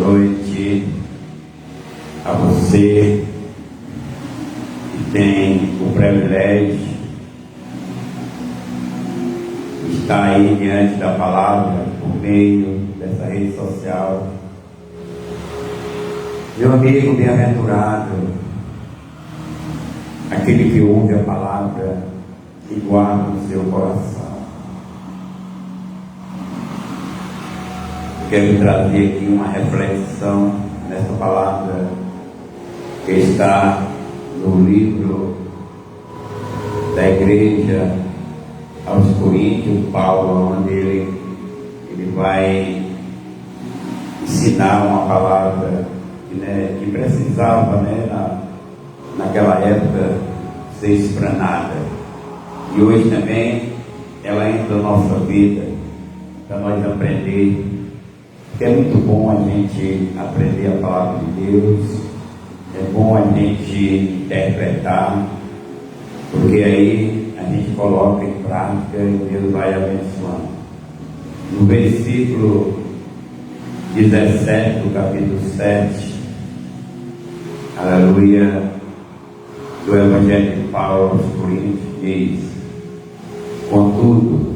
noite a você que tem o privilégio de estar aí diante da palavra por meio dessa rede social. Meu amigo bem-aventurado, aquele que ouve a palavra e guarda no seu coração. Quero trazer aqui uma reflexão nessa palavra que está no livro da igreja aos Coríntios, Paulo, onde ele vai ensinar uma palavra que precisava, naquela época, ser explanada. E hoje também ela entra na nossa vida para nós aprender. Que é muito bom a gente aprender a palavra de Deus, é bom a gente interpretar, porque aí a gente coloca em prática e Deus vai abençoando. No versículo 17 do capítulo 7, aleluia, do Evangelho de Paulo aos Coríntios, diz: contudo,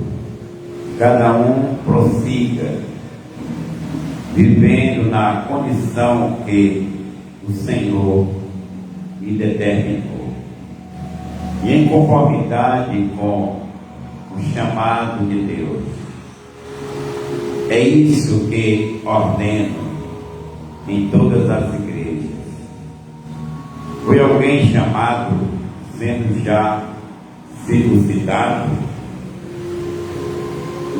cada um prossiga vivendo na condição que o Senhor lhe determinou, e em conformidade com o chamado de Deus. É isso que ordeno em todas as igrejas. Foi alguém chamado sendo já circuncidado?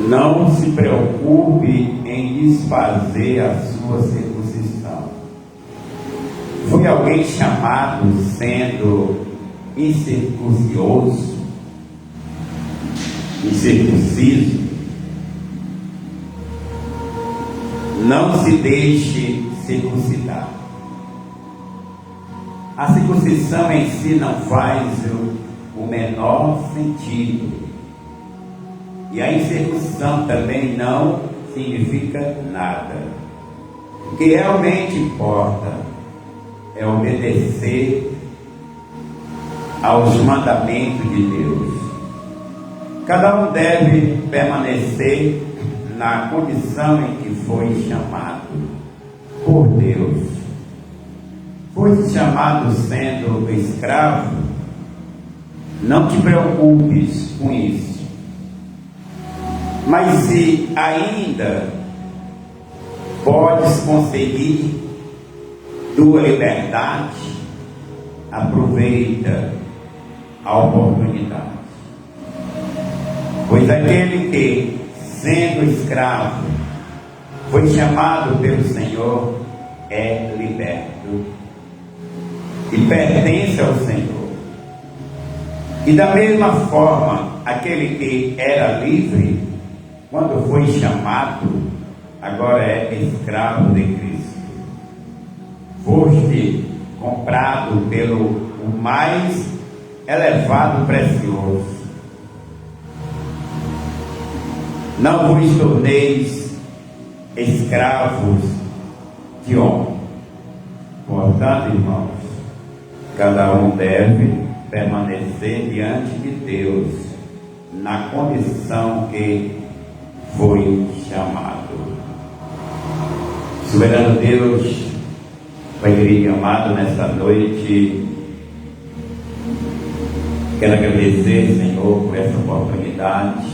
Não se preocupe em desfazer a sua circuncisão. Foi alguém chamado sendo incircunciso? Não se deixe circuncidar. A circuncisão em si não faz o menor sentido. E a incircuncisão também não significa nada. O que realmente importa é obedecer aos mandamentos de Deus. Cada um deve permanecer na condição em que foi chamado por Deus. Foi chamado sendo escravo? Não te preocupes com isso. Mas se ainda podes conseguir tua liberdade, aproveita a oportunidade. Pois aquele que, sendo escravo, foi chamado pelo Senhor, é liberto e pertence ao Senhor. E da mesma forma, aquele que era livre, quando foi chamado, agora é escravo de Cristo. Foste comprado pelo o mais elevado precioso. Não vos torneis escravos de homem. Portanto, irmãos, cada um deve permanecer diante de Deus na condição que foi chamado. Soberano Deus, Pai querido e amado, nesta noite quero agradecer, Senhor, por essa oportunidade.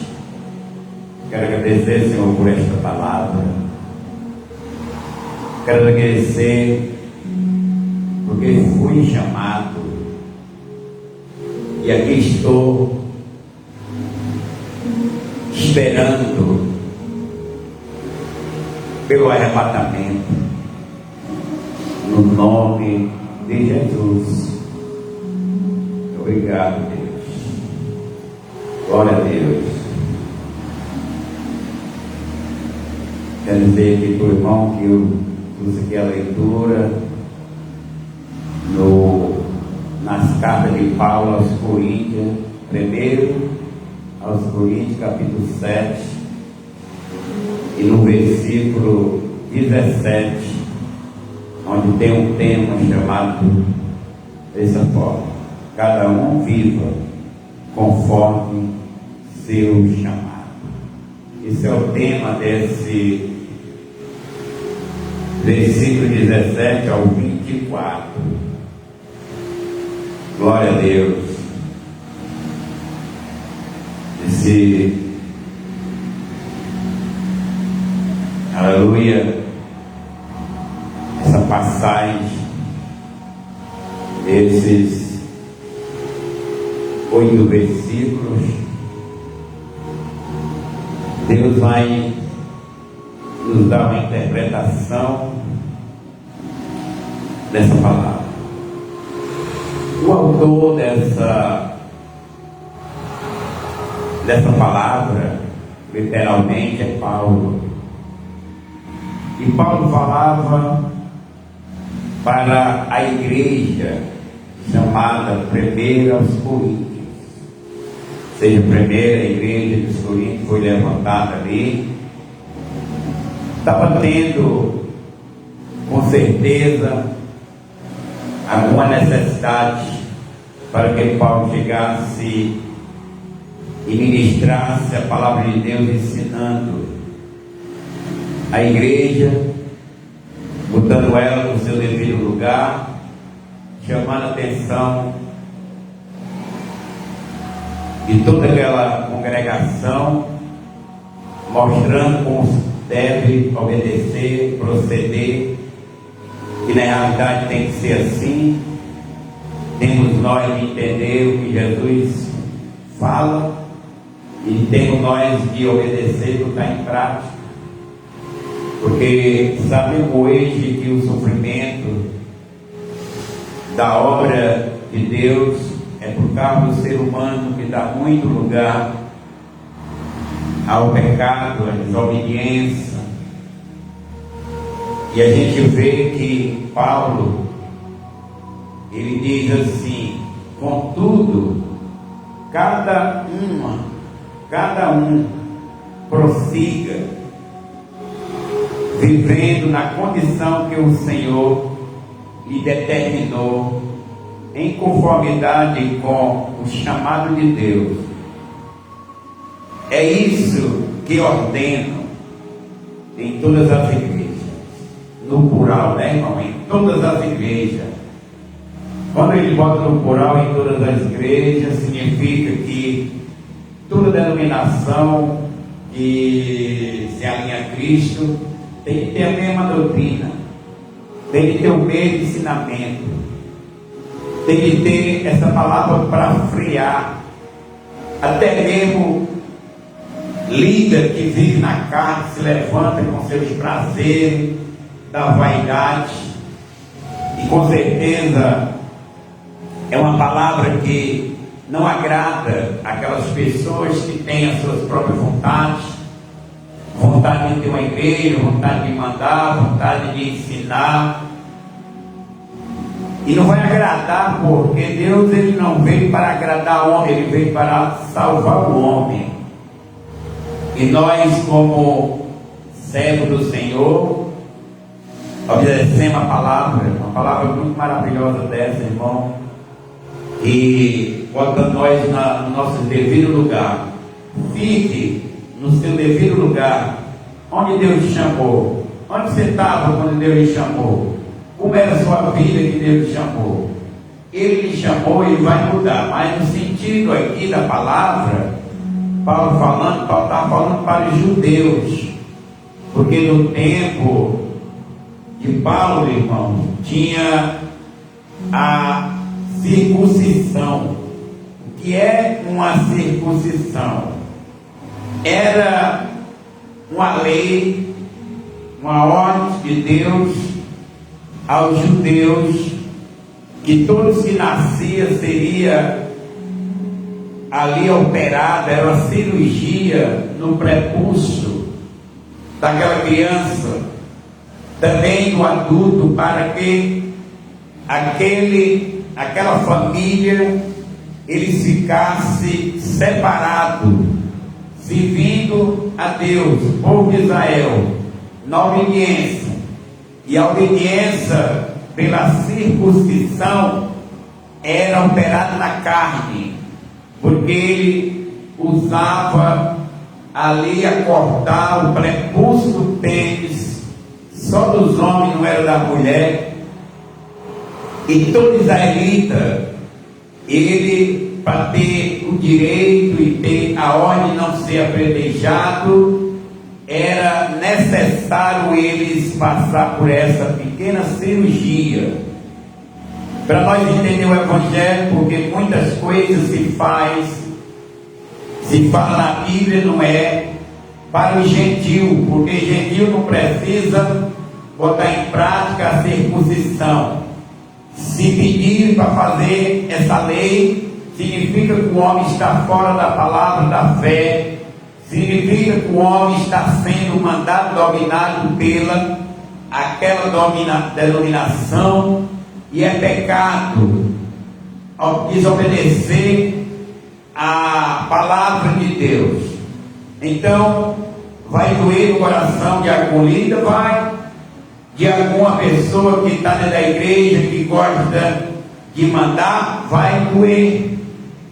Quero agradecer, Senhor, por esta palavra. Quero agradecer porque fui chamado e aqui estou esperando pelo arrebatamento, no nome de Jesus. Obrigado, Deus. Glória a Deus. Quero dizer aqui para o irmão que eu fiz aqui a leitura nas cartas de Paulo aos Coríntios, primeiro aos Coríntios, capítulo 7, e no versículo 17, onde tem um tema chamado dessa forma: cada um viva conforme seu chamado. Esse é o tema desse versículo 17 ao 24. Glória a Deus. Aleluia. Essa passagem, esses 8 versículos, Deus vai nos dar uma interpretação dessa palavra. O autor dessa palavra, literalmente, é Paulo. E Paulo falava para a igreja chamada Primeira aos Coríntios. Ou seja, a primeira igreja dos Coríntios foi levantada ali. Estava tendo, com certeza, alguma necessidade para que Paulo chegasse e ministrasse a palavra de Deus, ensinando a igreja, botando ela no seu devido lugar, chamando a atenção de toda aquela congregação, mostrando como deve obedecer, proceder, que na realidade tem que ser assim. Temos nós de entender o que Jesus fala e temos nós de obedecer e botar em prática, porque sabemos hoje que o sofrimento da obra de Deus é por causa do ser humano, que dá muito lugar ao pecado, à desobediência. E a gente vê que Paulo, ele diz assim: contudo, cada um prossiga vivendo na condição que o Senhor lhe determinou, em conformidade com o chamado de Deus. É isso que ordeno em todas as igrejas, no plural, né, irmão? Em todas as igrejas. Quando ele bota no plural, em todas as igrejas, significa que toda denominação que se alinha a Cristo tem que ter a mesma doutrina, tem que ter o mesmo ensinamento, tem que ter essa palavra para friar. Até mesmo líder que vive na carne, se levanta com seus prazeres, da vaidade, e com certeza é uma palavra que não agrada aquelas pessoas que têm as suas próprias vontades, vontade de ter uma igreja, vontade de mandar, vontade de ensinar. E não vai agradar, porque Deus, ele não veio para agradar o homem, ele veio para salvar o homem. E nós, como servos do Senhor, obedecemos a palavra, uma palavra muito maravilhosa dessa, irmão, e bota nós no nosso devido lugar. Fique no seu devido lugar, onde Deus te chamou. Onde você estava quando Deus lhe chamou? Como era a sua vida que Deus lhe chamou? Ele lhe chamou e vai mudar, mas no sentido aqui da palavra, Paulo estava falando para os judeus, porque no tempo de Paulo, irmão, tinha a circuncisão. O que é uma circuncisão? Era uma lei, uma ordem de Deus aos judeus, que todos que nasciam seria ali operada, era uma cirurgia no prepúcio daquela criança, também do adulto, para que aquela família, eles ficassem separados, servindo a Deus, o povo de Israel, na obediência. E a obediência pela circuncisão era operada na carne, porque ele usava ali a cortar o prepúcio do pênis, só dos homens, não era da mulher. E todo israelita, ele, para ter o direito e ter a ordem de não ser apedrejado, era necessário eles passar por essa pequena cirurgia. Para nós entender o Evangelho, porque muitas coisas se fala na Bíblia, não é para o gentil, porque gentil não precisa botar em prática a circuncisão. Se pedir para fazer essa lei, significa que o homem está fora da palavra da fé, significa que o homem está sendo mandado, dominado pela aquela denominação, e é pecado desobedecer a palavra de Deus. Então vai doer no coração de algum líder, vai, de alguma pessoa que está dentro da igreja, que gosta de mandar, vai doer.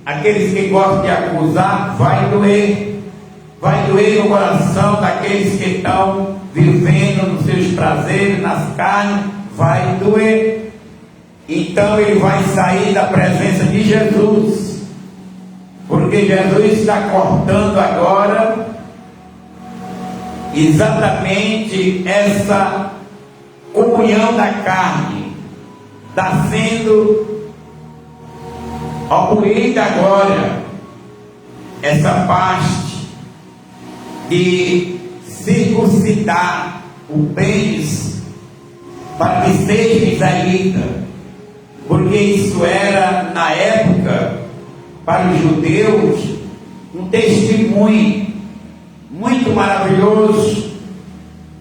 Aqueles que gostam de acusar, vai doer no coração daqueles que estão vivendo nos seus prazeres, nas carnes, vai doer. Então ele vai sair da presença de Jesus, porque Jesus está cortando agora exatamente essa comunhão da carne, está sendo abolida agora essa parte de circuncidar o pênis para que seja israelita, porque isso era na época para os judeus um testemunho muito maravilhoso,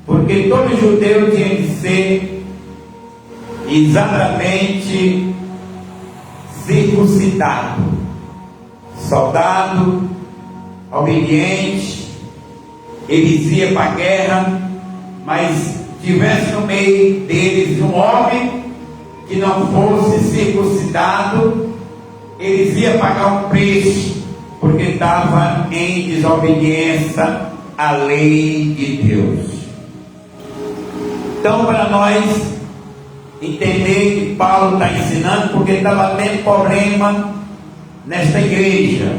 porque todo judeu tinha que ser exatamente circuncidado, soldado, obediente. Eles iam para a guerra, mas tivesse no meio deles um homem que não fosse circuncidado, eles iam pagar um preço, porque estava em desobediência à lei de Deus. Então, para nós entender que Paulo está ensinando, porque estava tendo problema nesta igreja,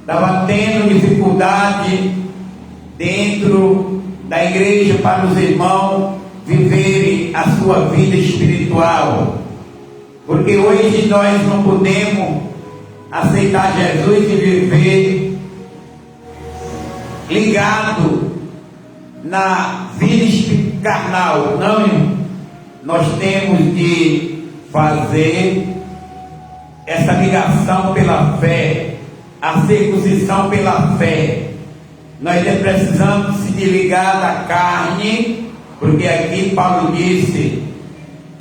estava tendo dificuldade dentro da igreja para os irmãos viverem a sua vida espiritual, porque hoje nós não podemos aceitar Jesus e viver ligado na vida carnal. Não, nós temos de fazer essa ligação pela fé, a circuncisão pela fé. Nós precisamos se desligar da carne, porque aqui Paulo disse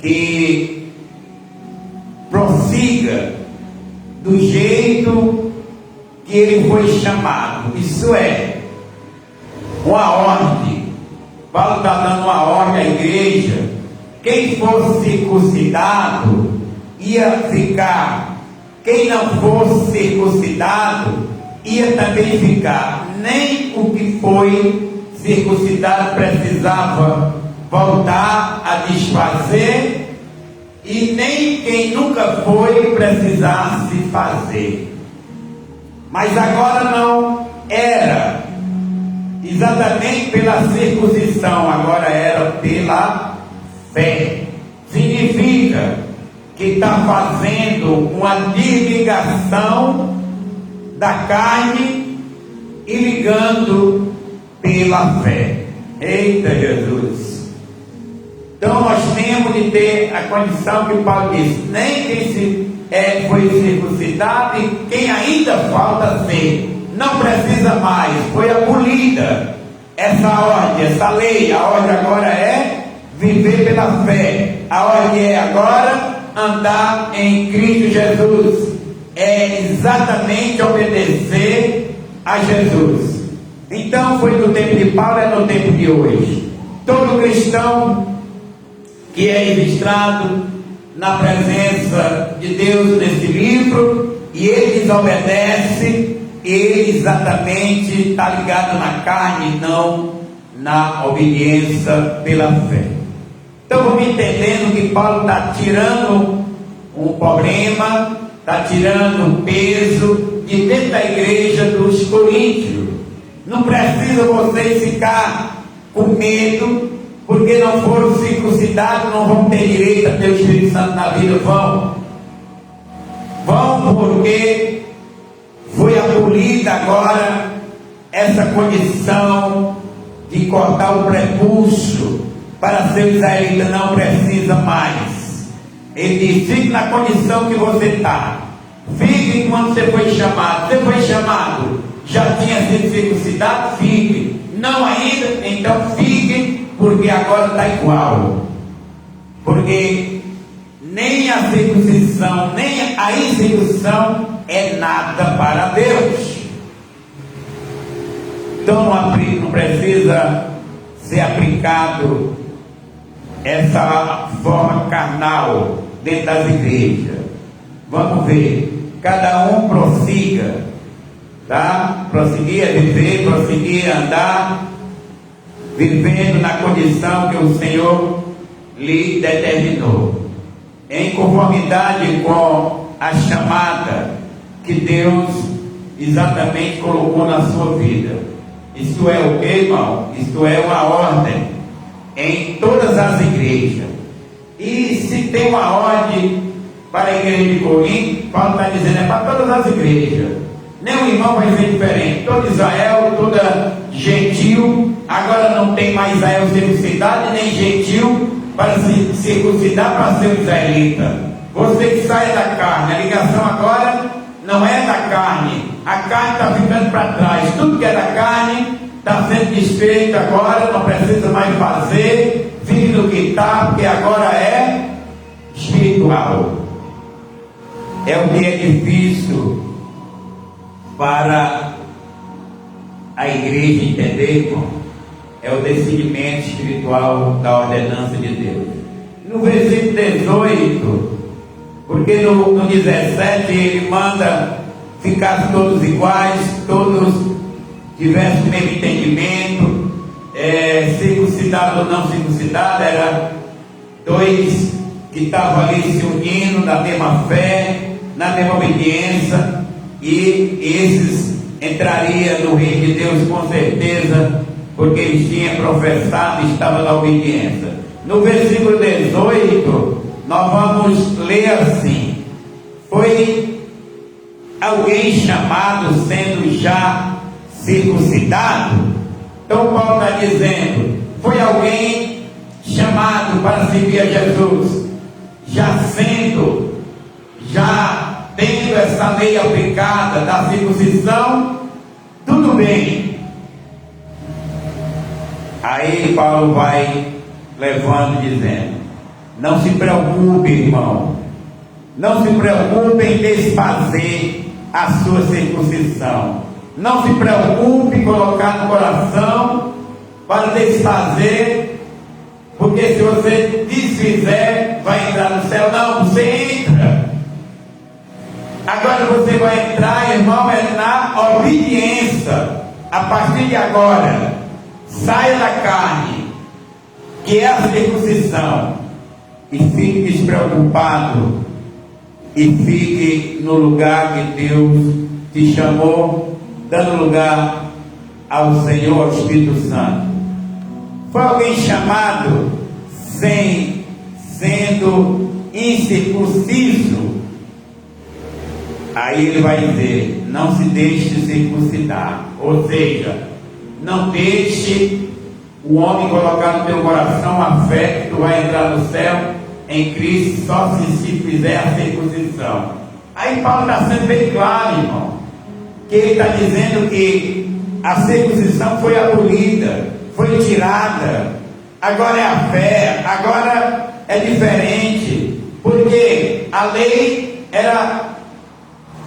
que prossiga do jeito que ele foi chamado. Isso é uma ordem. Paulo está dando uma ordem à igreja. Quem fosse circuncidado ia ficar. Quem não fosse circuncidado ia também ficar. Nem o que foi circuncidado precisava voltar a desfazer, e nem quem nunca foi precisasse fazer. Mas agora não era exatamente pela circuncisão, agora era pela fé. Significa que está fazendo uma desligação da carne e ligando pela fé. Eita Jesus! Então nós temos de ter a condição que Paulo disse: nem quem foi circuncidado e quem ainda falta ser, não precisa mais, foi abolida essa ordem, essa lei. A ordem agora é viver pela fé. A ordem é agora andar em Cristo Jesus, é exatamente obedecer a Jesus. Então foi no tempo de Paulo, é no tempo de hoje. Todo cristão que é registrado na presença de Deus nesse livro, e ele desobedece, ele exatamente está ligado na carne, não na obediência pela fé. Então vamos entendendo que Paulo está tirando um problema, está tirando um peso de dentro da igreja dos coríntios. Não precisa vocês ficar com medo, porque não foram circuncidados, não vão ter direito a ter o Espírito Santo na vida. Vão porque foi abolida agora essa condição de cortar o prepúcio para ser israelita. Não precisa mais. Ele diz: fique na condição que você está, fique quando você foi chamado. Você foi chamado, já tinha sido circuncidado? Fique. Não ainda? Então fique, porque agora está igual. Porque nem a circuncisão, nem a incircuncisão é nada para Deus. Então não precisa ser aplicado essa forma carnal dentro das igrejas. Vamos ver, cada um prossiga, tá? Prosseguir a viver, prosseguir a andar, vivendo na condição que o Senhor lhe determinou, em conformidade com a chamada que Deus exatamente colocou na sua vida. Isto é o que, irmão? Isto é uma ordem em todas as igrejas. E se tem uma ordem para a igreja de Corinto, Paulo está dizendo, é para todas as igrejas. Nenhum irmão vai ser diferente. Todo Israel, toda gentil, agora não tem mais Israel circuncidado, nem gentil para se circuncidar para ser um israelita. Você que sai da carne, a ligação agora não é da carne. A carne está ficando para trás. Tudo que é da carne está sendo desfeito agora, não precisa mais fazer. Fique no que está, porque agora é espiritual. É o que é difícil para a igreja entender, irmão. É o discernimento espiritual da ordenança de Deus. No versículo 18, porque no 17 ele manda ficar todos iguais, todos tivessem o mesmo entendimento, circuncidado ou não circuncidado, era dois que estavam ali se unindo na mesma fé, na mesma obediência, e esses entrariam no reino de Deus com certeza, porque eles tinham professado e estavam na obediência. No versículo 18 nós vamos ler assim: foi alguém chamado sendo já circuncidado? Então Paulo está dizendo, foi alguém chamado para servir a Jesus, já tendo essa lei aplicada da circuncisão, tudo bem. Aí Paulo vai levando dizendo, não se preocupe, irmão, não se preocupe em desfazer a sua circuncisão, não se preocupe em colocar no coração para desfazer, porque se você desfizer, vai entrar no céu. Não, você entra. Agora você vai entrar, irmão, é na obediência. A partir de agora, saia da carne, que é a circuncisão, e fique despreocupado, e fique no lugar que Deus te chamou, dando lugar ao Senhor, ao Espírito Santo. Foi alguém chamado sendo incircunciso? Aí ele vai dizer, não se deixe circuncidar, ou seja, não deixe o homem colocar no teu coração a fé que tu vai entrar no céu em Cristo, só se fizer a circuncisão. Aí Paulo está sendo bem claro, irmão, que ele está dizendo que a circuncisão foi abolida, foi tirada, agora é a fé, agora é diferente, porque a lei era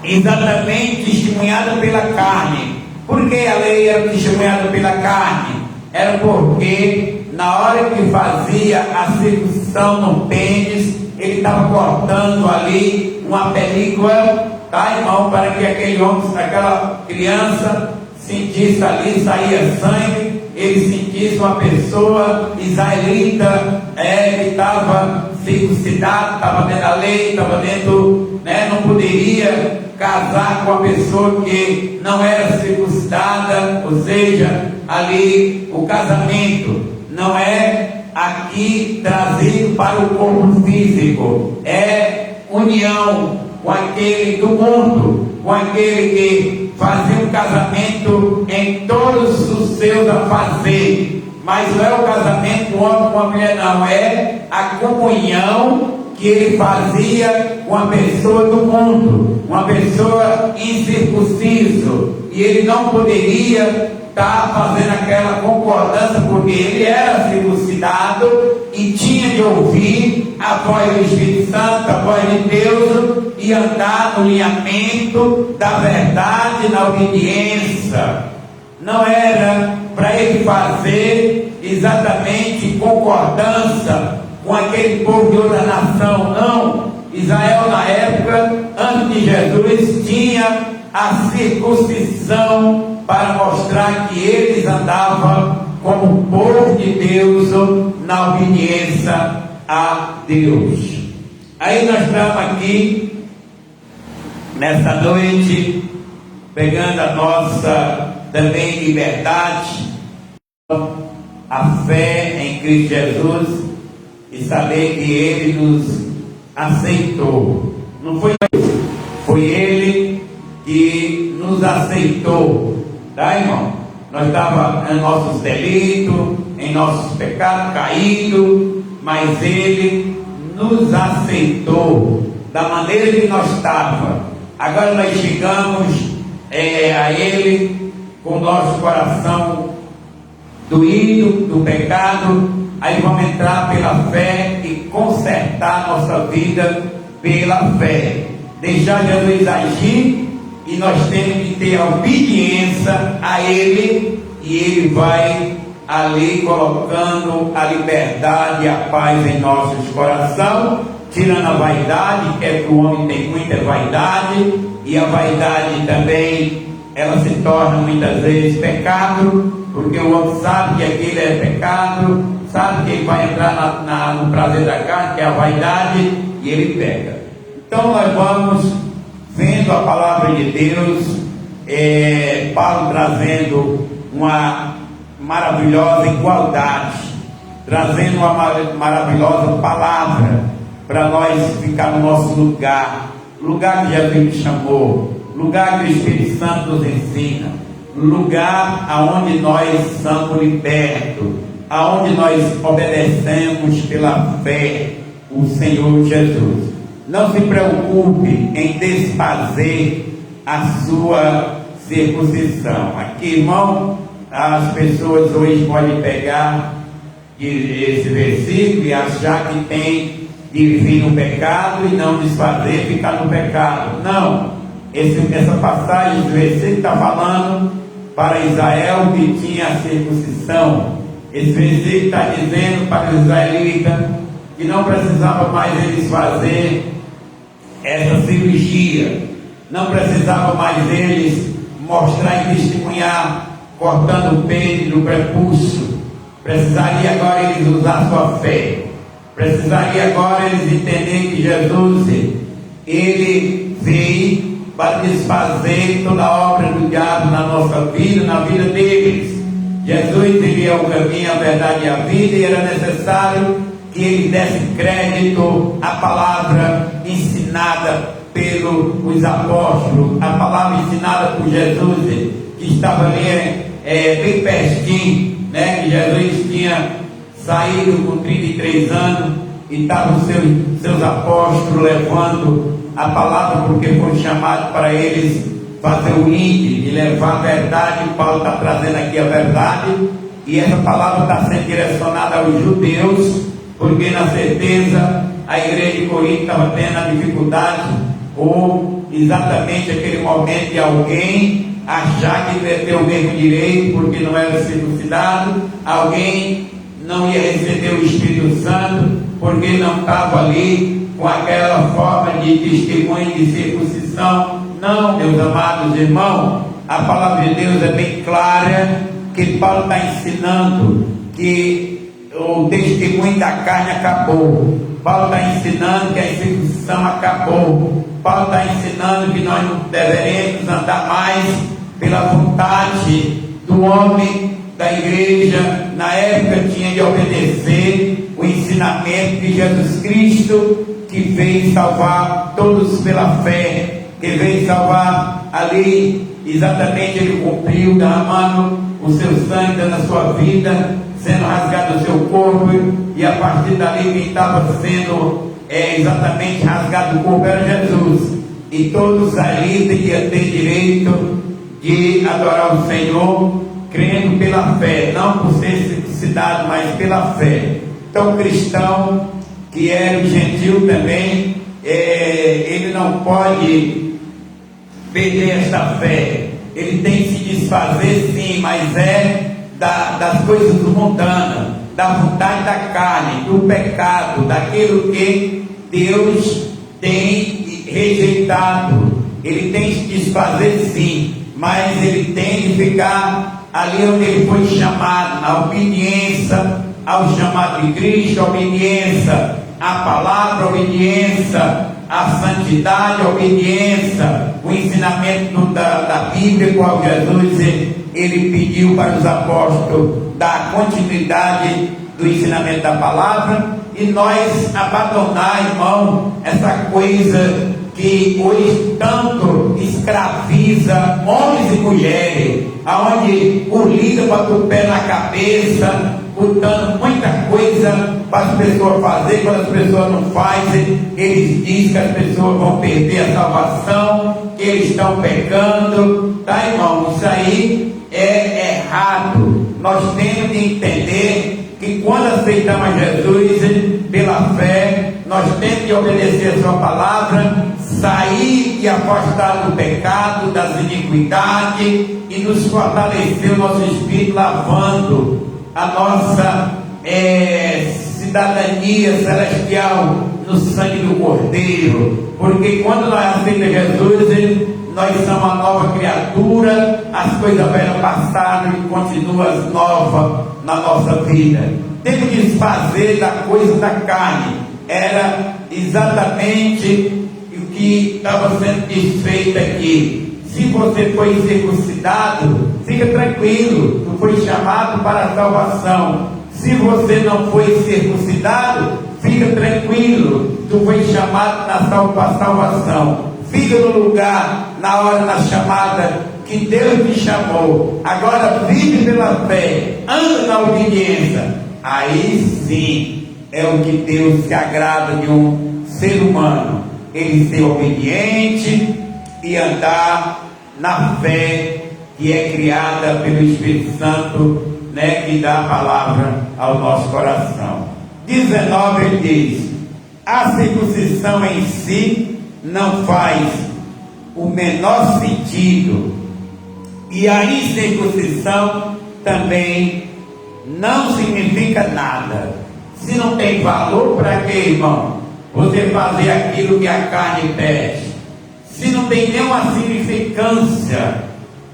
exatamente testemunhada pela carne. Por que a lei era testemunhada pela carne? Era porque na hora que fazia a circuncisão no pênis, ele estava cortando ali uma película, tá, irmão, para que aquele homem, aquela criança sentisse ali, saía sangue, ele sentisse uma pessoa israelita, que estava circuncidado, estava dentro da lei, estava dentro, não poderia casar com uma pessoa que não era circuncidada, ou seja, ali o casamento não é aqui trazido para o corpo físico, é união com aquele do mundo, com aquele que fazia um casamento em todos os seus afazeres, mas não é o casamento do homem com a mulher, não, é a comunhão que ele fazia com a pessoa do mundo, uma pessoa incircunciso, e ele não poderia estar fazendo aquela concordância, porque ele era circuncidado e tinha de ouvir a voz do Espírito Santo, a voz de Deus, e andar no alinhamento da verdade, na obediência. Não era para ele fazer exatamente concordância com aquele povo de outra nação, não. Israel, na época, antes de Jesus, tinha a circuncisão para mostrar que eles andavam como povo de Deus na obediência a Deus. Aí nós estamos aqui nessa noite pegando a nossa também liberdade, a fé em Cristo Jesus, e saber que Ele nos aceitou. Não foi Ele que nos aceitou, tá, irmão? Nós estávamos em nossos delitos, em nossos pecados caídos, mas Ele nos aceitou da maneira que nós estávamos. Agora nós chegamos a Ele com o nosso coração doído do pecado. Aí vamos entrar pela fé e consertar nossa vida pela fé. Deixar Jesus agir, e nós temos que ter a obediência a Ele, e Ele vai ali colocando a liberdade e a paz em nossos corações, tirando a vaidade, que é que o homem tem muita vaidade, e a vaidade também, ela se torna muitas vezes pecado, porque o homem sabe que aquilo é pecado, sabe que ele vai entrar no prazer da carne, que é a vaidade, e ele peca. Então nós vamos vendo a palavra de Deus, Paulo trazendo uma maravilhosa igualdade, trazendo uma maravilhosa palavra para nós ficar no nosso lugar que Jesus nos chamou, lugar que o Espírito Santo nos ensina, lugar aonde nós somos libertos, aonde nós obedecemos pela fé o Senhor Jesus. Não se preocupe em desfazer a sua circuncisão. Aqui, irmão, as pessoas hoje podem pegar esse versículo e achar que tem de vir no pecado e não desfazer, ficar no pecado. Não, essa passagem do versículo está falando para Israel que tinha a circuncisão. Esse versículo está dizendo para os israelitas que não precisava mais eles fazer essa cirurgia, não precisava mais eles mostrar e testemunhar cortando o pênis do prepúcio. Precisaria agora eles usar sua fé, precisaria agora eles entenderem que Jesus, Ele veio para desfazer toda a obra do diabo na nossa vida, na vida deles. Jesus, Ele é o caminho, a verdade e a vida, e era necessário que Ele desse crédito à palavra ensinada pelos apóstolos, a palavra ensinada por Jesus, que estava ali bem pertinho, que Jesus tinha saído com 33 anos, e estavam seus apóstolos levando a palavra, porque foram chamados para eles fazer o link e levar a verdade. Paulo está trazendo aqui a verdade, e essa palavra está sendo direcionada aos judeus, porque na certeza a igreja de Corinto estava tendo a dificuldade, ou exatamente aquele momento de alguém achar que devia ter o mesmo direito porque não era circuncidado, alguém não ia receber o Espírito Santo, porque não estava ali com aquela forma de testemunho de circuncisão. Não, meus amados irmãos, a palavra de Deus é bem clara, que Paulo está ensinando que o testemunho da carne acabou. Paulo está ensinando que a circuncisão acabou. Paulo está ensinando que nós não deveremos andar mais pela vontade do homem, da igreja. Na época tinha de obedecer o ensinamento de Jesus Cristo, que veio salvar todos pela fé, que veio salvar ali. Exatamente, ele cumpriu, derramando o seu sangue, dando a sua vida, sendo rasgado o seu corpo, e a partir dali quem estava sendo exatamente rasgado o corpo era Jesus, e todos ali teriam ter direito de adorar o Senhor, crendo pela fé, não por ser circuncidado, mas pela fé. Então o cristão, que é gentil também, ele não pode perder esta fé. Ele tem que se desfazer, sim, mas das coisas mundanas, da vontade da carne, do pecado, daquilo que Deus tem rejeitado. Ele tem que se desfazer, sim, mas ele tem que ficar ali onde ele foi chamado, na obediência ao chamado de Cristo, obediência à palavra, obediência à santidade, obediência, o ensinamento da Bíblia, qual Jesus ele pediu para os apóstolos, dar continuidade do ensinamento da palavra, e nós abandonar, irmão, essa coisa que hoje tanto escraviza homens e mulheres, aonde o líder bota o pé na cabeça, botando muita coisa para as pessoas fazer. Quando as pessoas não fazem, eles dizem que as pessoas vão perder a salvação, que eles estão pecando, tá, irmão? Isso aí é errado. Nós temos de entender que quando aceitamos Jesus pela fé, nós temos de obedecer a sua palavra, sair e afastar do pecado, das iniquidades, e nos fortalecer o nosso espírito, lavando a nossa cidadania celestial no sangue do Cordeiro. Porque quando nós aceitamos Jesus, nós somos uma nova criatura, as coisas velhas passaram e continuam as novas na nossa vida. Temos que desfazer da coisa da carne. Era exatamente o que estava sendo desfeito aqui. Se você foi circuncidado, fica tranquilo, tu foi chamado para a salvação. Se você não foi circuncidado, fica tranquilo, tu foi chamado para a salvação. Fica no lugar, na hora da chamada que Deus te chamou. Agora vive pela fé, anda na obediência. Aí sim é o que Deus se agrada de um ser humano, ele ser obediente e andar na fé que é criada pelo Espírito Santo, né, que dá a palavra ao nosso coração. 19 ele diz: a circuncisão em si não faz o menor sentido, e a incircuncisão também não significa nada. Se não tem valor, para quê, irmão? Você fazer aquilo que a carne pede. Se não tem nenhuma significância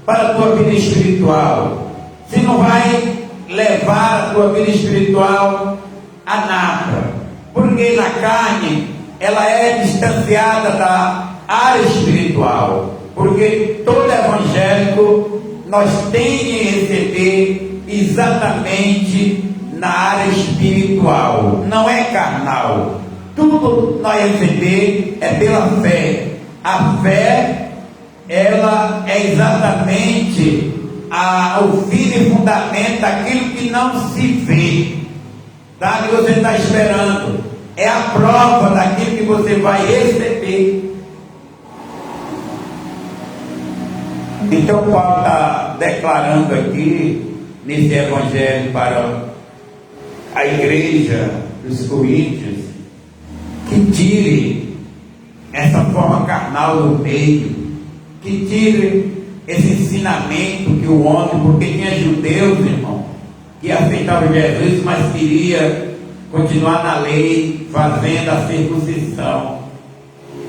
para a tua vida espiritual, se não vai levar a tua vida espiritual a nada, porque na carne ela é distanciada da área espiritual, porque todo evangélico nós temos que receber exatamente na área espiritual, não é carnal. Tudo nós receber é pela fé. A fé, ela é exatamente o fim e fundamento daquilo que não se vê, tá? Que você está esperando, é a prova daquilo que você vai receber. Então Paulo está declarando aqui nesse evangelho para a igreja dos Coríntios que tire essa forma carnal do meio, que tire esse ensinamento que o homem, porque tinha judeus, irmão, que aceitava Jesus, mas queria continuar na lei, fazendo a circuncisão.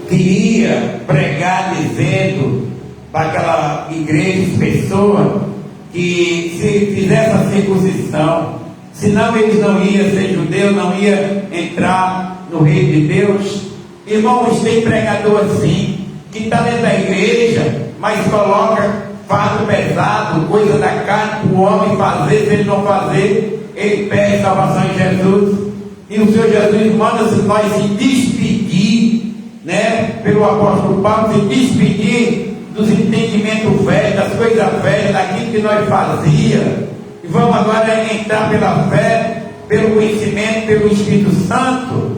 Queria pregar dizendo para aquela igreja, pessoa, que se fizesse a circuncisão, senão eles não iam ser judeus, não iam entrar no reino de Deus. Irmãos, tem pregador assim, que está dentro da igreja, mas coloca fardo pesado, coisa da carne, para o homem fazer. Se ele não fazer, ele perde salvação em Jesus. E o Senhor Jesus manda nós se despedir, né, pelo apóstolo Paulo, se despedir dos entendimentos velhos, das coisas velhas, daquilo que nós fazíamos, e vamos agora entrar pela fé, pelo conhecimento, pelo Espírito Santo.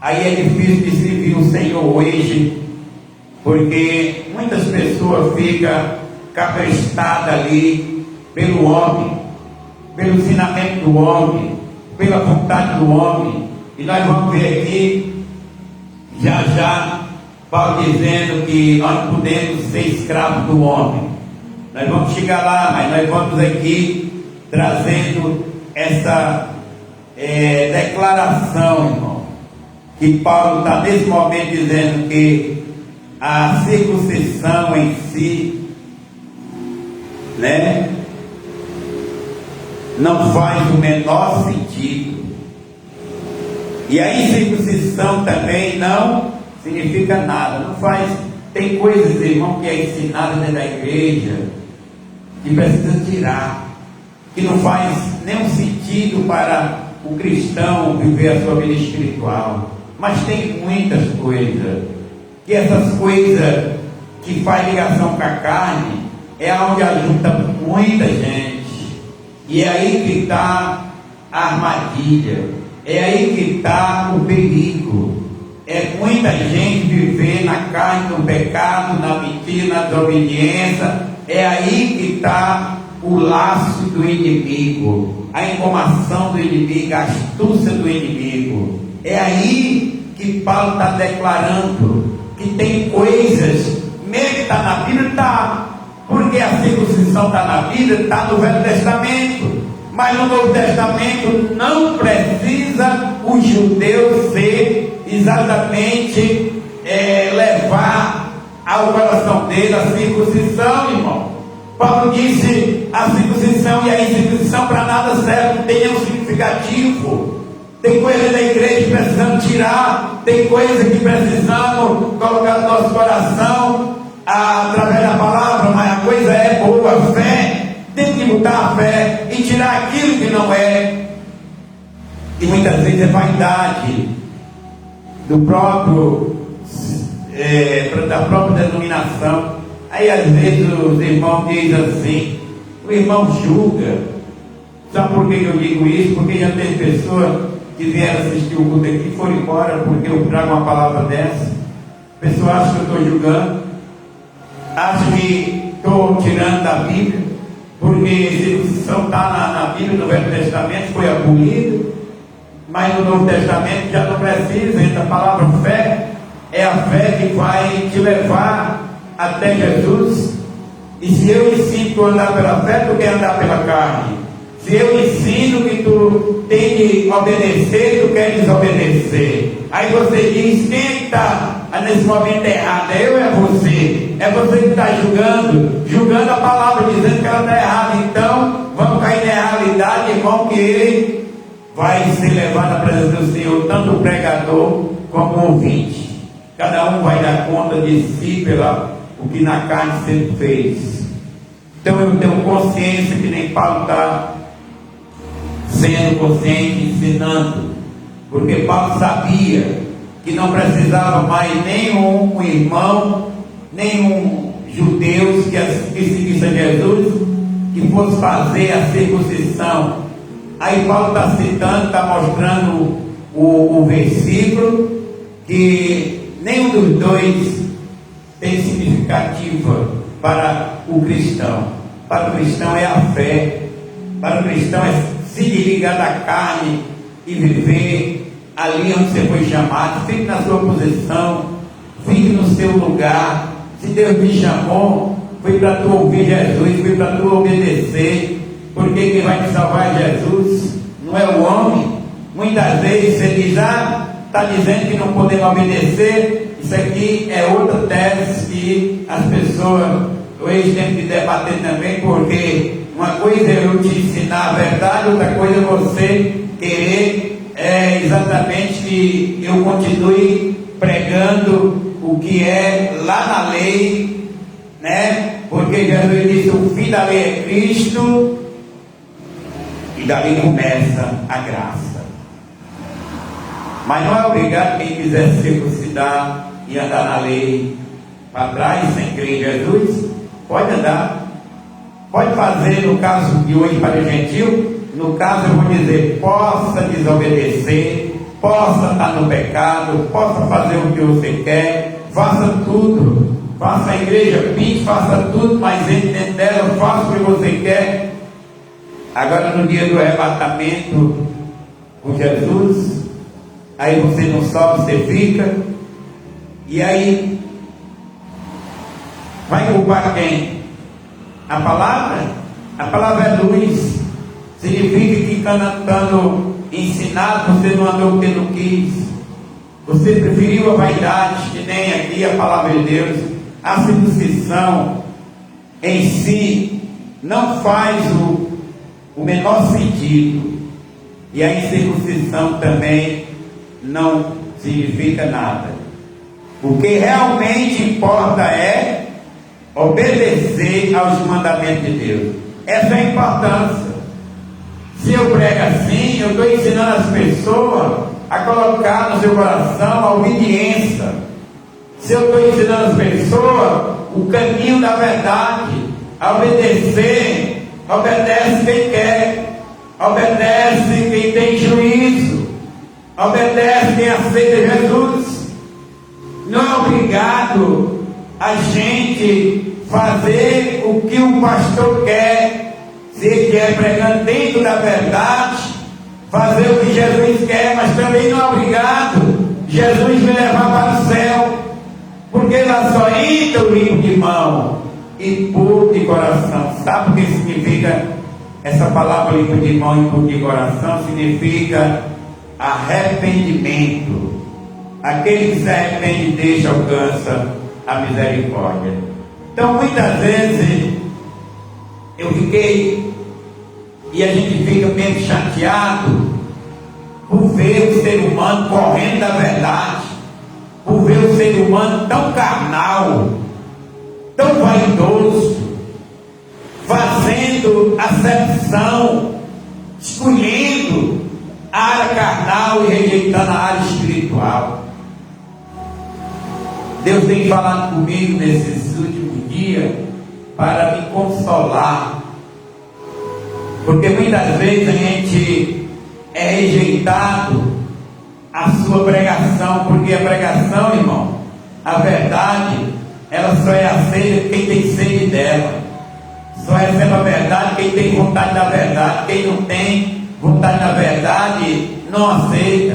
Aí é difícil de servir o Senhor hoje, porque muitas pessoas ficam caprestadas ali pelo homem, pelo ensinamento do homem, pela vontade do homem. E nós vamos ver aqui já Paulo dizendo que nós não podemos ser escravos do homem. Nós vamos chegar lá, mas nós vamos aqui trazendo essa declaração, irmão, que Paulo está nesse momento dizendo que a circuncisão em si, né, não faz o menor sentido. E a incircuncisão também não significa nada, não faz. Tem coisas, irmão, que é ensinada dentro da igreja, que precisa tirar, que não faz nenhum sentido para o cristão viver a sua vida espiritual. Mas tem muitas coisas, que essas coisas que faz ligação com a carne, é onde ajunta muita gente. E é aí que está a armadilha, é aí que está o perigo. É muita gente viver na carne, no pecado, na mentira, na desobediência. É aí que está o laço do inimigo, a informação do inimigo, a astúcia do inimigo. É aí que Paulo está declarando que tem coisas, mesmo que está na Bíblia, está. Porque a circuncisão está na Bíblia, está no Velho Testamento. Mas no Novo Testamento não precisa o judeu ser exatamente levar ao coração dele a circuncisão, irmão. Paulo disse: a circuncisão e a incircuncisão para nada serve, não tem nenhum significativo. Tem coisa da igreja que precisamos tirar, tem coisa que precisamos colocar no nosso coração através da palavra, mas a coisa é boa, a fé. Tem que botar a fé e tirar aquilo que não é. E muitas vezes é vaidade do próprio, da própria denominação. Aí às vezes os irmãos dizem assim, o irmão julga. Sabe por que eu digo isso? Porque já tem pessoas que vieram assistir o culto aqui e foram embora porque eu trago uma palavra dessa. A pessoa acha que eu estou julgando, acha que estou tirando da Bíblia, porque circuncisão está na Bíblia, no Velho Testamento, foi abolido, mas no Novo Testamento já não precisa. A palavra fé é a fé que vai te levar até Jesus. E se eu ensino tu a andar pela fé, tu quer andar pela carne. Se eu ensino que tu tem que obedecer, tu quer desobedecer. Aí você diz: quem está nesse momento errado? É eu ou é você? É você que está julgando a palavra, dizendo que ela está errada. Então vamos cair na realidade, irmão, que ele vai ser levado à presença do Senhor, tanto o pregador como o ouvinte. Cada um vai dar conta de si pela o que na carne sempre fez. Então eu tenho consciência que nem Paulo está sendo consciente, ensinando, porque Paulo sabia que não precisava mais nenhum irmão, nenhum judeu que seguisse a Jesus, que fosse fazer a circuncisão. Aí Paulo está citando, está mostrando o versículo, que nenhum dos dois tem significativa para o cristão. Para o cristão é a fé, para o cristão é se desligar da carne e viver ali onde você foi chamado. Fique na sua posição, fique no seu lugar. Se Deus me chamou, foi para tu ouvir Jesus, foi para tu obedecer. porque quem vai te salvar é Jesus, não é o homem. Muitas vezes você diz, está dizendo que não podemos obedecer. Isso aqui é outra tese que as pessoas hoje têm que debater também, porque uma coisa é eu te ensinar a verdade, outra coisa é você querer exatamente que eu continue pregando o que é lá na lei, né? Porque Jesus disse, o fim da lei é Cristo, e dali começa a graça. Mas não é obrigado quem quiser circuncidar e andar na lei para trás sem crer em Jesus, pode andar, pode fazer. No caso de hoje para o gentil, no caso eu vou dizer, possa desobedecer, possa estar no pecado, possa fazer o que você quer, faça tudo, faça a igreja pinte, faça tudo, mas dentro dela, faça o que você quer. Agora no dia do arrebatamento com Jesus, aí você não sobe, você fica, e aí vai culpar quem? A palavra? A palavra é luz. Significa que estando ensinado, você não andou porque não quis. Você preferiu a vaidade, que nem aqui a palavra de Deus. A circuncisão em si não faz o menor sentido. E a incircuncisão também não significa nada. O que realmente importa é obedecer aos mandamentos de Deus. Essa é a importância. Se eu prego assim, eu estou ensinando as pessoas a colocar no seu coração a obediência. Se eu estou ensinando as pessoas o caminho da verdade, a obedecer, obedece quem quer, obedece quem tem juízo, obedece quem aceita Jesus. Não é obrigado a gente fazer o que o pastor quer. Se ele quer pregando dentro da verdade, fazer o que Jesus quer, mas também não é obrigado Jesus me levar para o céu, porque lá só entra o limpo de mão e puro de coração. Sabe o que significa essa palavra limpo de mão e puro de coração? Significa arrependimento. Aquele que se arrepende deixa, alcança a misericórdia. Então muitas vezes eu fiquei, e a gente fica meio chateado por ver o ser humano correndo da verdade, por ver o ser humano tão carnal, tão vaidoso, fazendo acepção, escolhendo a área carnal e rejeitando a área espiritual. Deus tem falado comigo nesses últimos dias para me consolar, porque muitas vezes a gente é rejeitado a sua pregação, porque a pregação, irmão, a verdade, ela só é aceita quem tem sede dela, só recebe a verdade quem tem vontade da verdade. Quem não tem vontade da verdade não aceita.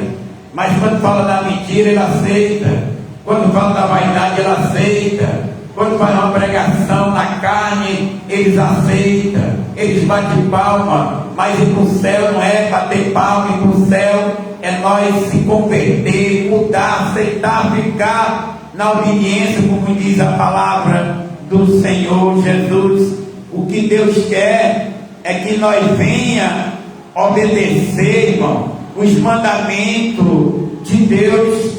Mas quando fala da mentira, ele aceita. Quando fala da vaidade, ele aceita. Quando faz uma pregação na carne, eles aceitam, eles batem palma. Mas ir para o céu não é bater palma, ir para o céu é nós se converter, mudar, aceitar, ficar na obediência, como diz a palavra do Senhor Jesus. O que Deus quer é que nós venha obedecer, irmão, os mandamentos de Deus,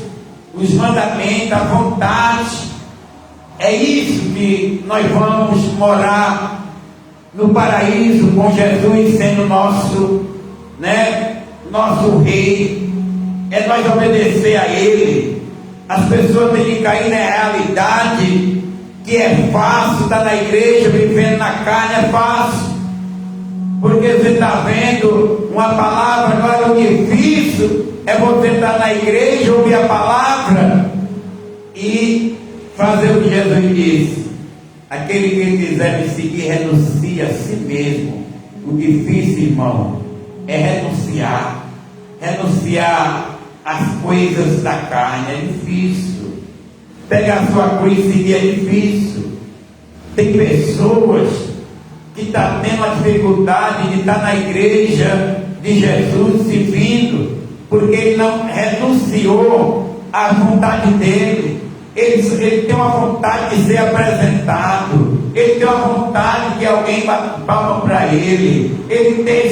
os mandamentos, a vontade. É isso que nós vamos morar no paraíso com Jesus sendo nosso, nosso rei. É nós obedecer a Ele. As pessoas têm que cair na realidade que é fácil estar na igreja, vivendo na carne é fácil, porque você está vendo uma palavra. Agora o difícil é você estar na igreja, ouvir a palavra e fazer o que Jesus disse: aquele que quiser me seguir, renuncie a si mesmo. O difícil, irmão, é renunciar às coisas da carne. É difícil. Pegar a sua cruz e seguir é difícil. Tem pessoas que está tendo a dificuldade de estar na igreja de Jesus servindo, porque ele não renunciou à vontade dele. Ele tem uma vontade de ser apresentado, ele tem uma vontade que alguém bata palma para ele,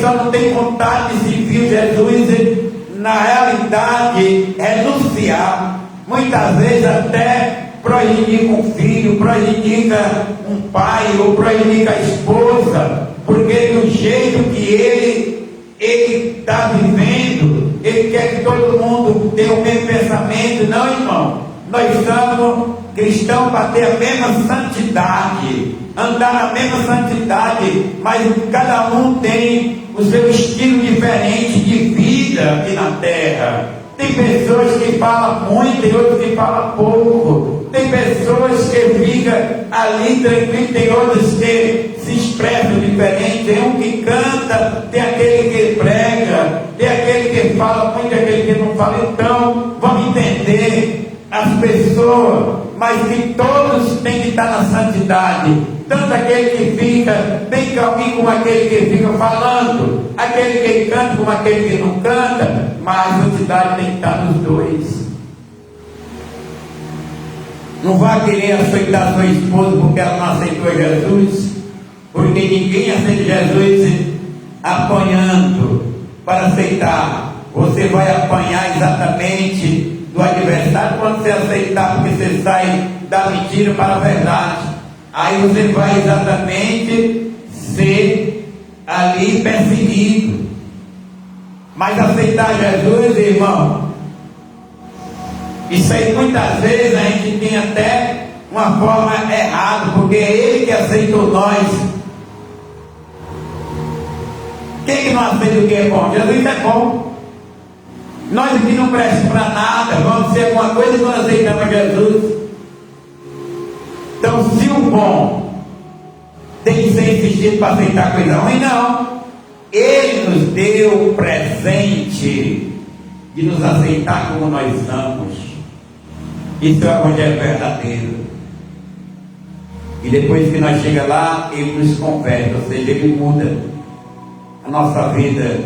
só não tem vontade de servir Jesus, na realidade, renunciar. Muitas vezes até prejudica um filho, prejudica um pai, ou prejudica a esposa, porque do jeito que ele está vivendo, ele quer que todo mundo tenha o mesmo pensamento. Não, irmão. Nós somos cristãos para ter a mesma santidade, andar na mesma santidade, mas cada um tem o seu estilo diferente de vida aqui na terra. Tem pessoas que falam muito e outros que falam pouco. Tem pessoas que ficam ali tranquilos, tem outros que se expressam diferente. Tem um que canta, tem aquele que prega, tem aquele que fala muito, aquele que não fala. Então, vamos entender as pessoas, mas que todos têm que estar na santidade. Tanto aquele que fica bem calminho como aquele que fica falando, aquele que canta como aquele que não canta, mas a santidade tem que estar nos dois. Não vá querer aceitar sua esposa porque ela não aceitou Jesus, porque ninguém aceita Jesus apanhando para aceitar. Você vai apanhar exatamente do adversário quando você aceitar, porque você sai da mentira para a verdade. Aí você vai exatamente ser ali perseguido. Mas aceitar Jesus, irmão, isso aí muitas vezes a gente tem até uma forma errada, porque é Ele que aceitou nós. Quem que não aceita o que é bom? Jesus é bom. Nós aqui não prestamos para nada, vamos ser alguma coisa e não aceitamos Jesus. Então, se o bom tem que ser insistido para aceitar coisa ruim, não. Ele nos deu o presente de nos aceitar como nós somos. Isso é o evangelho verdadeiro. E depois que nós chegamos lá, Ele nos converte, ou seja, Ele muda a nossa vida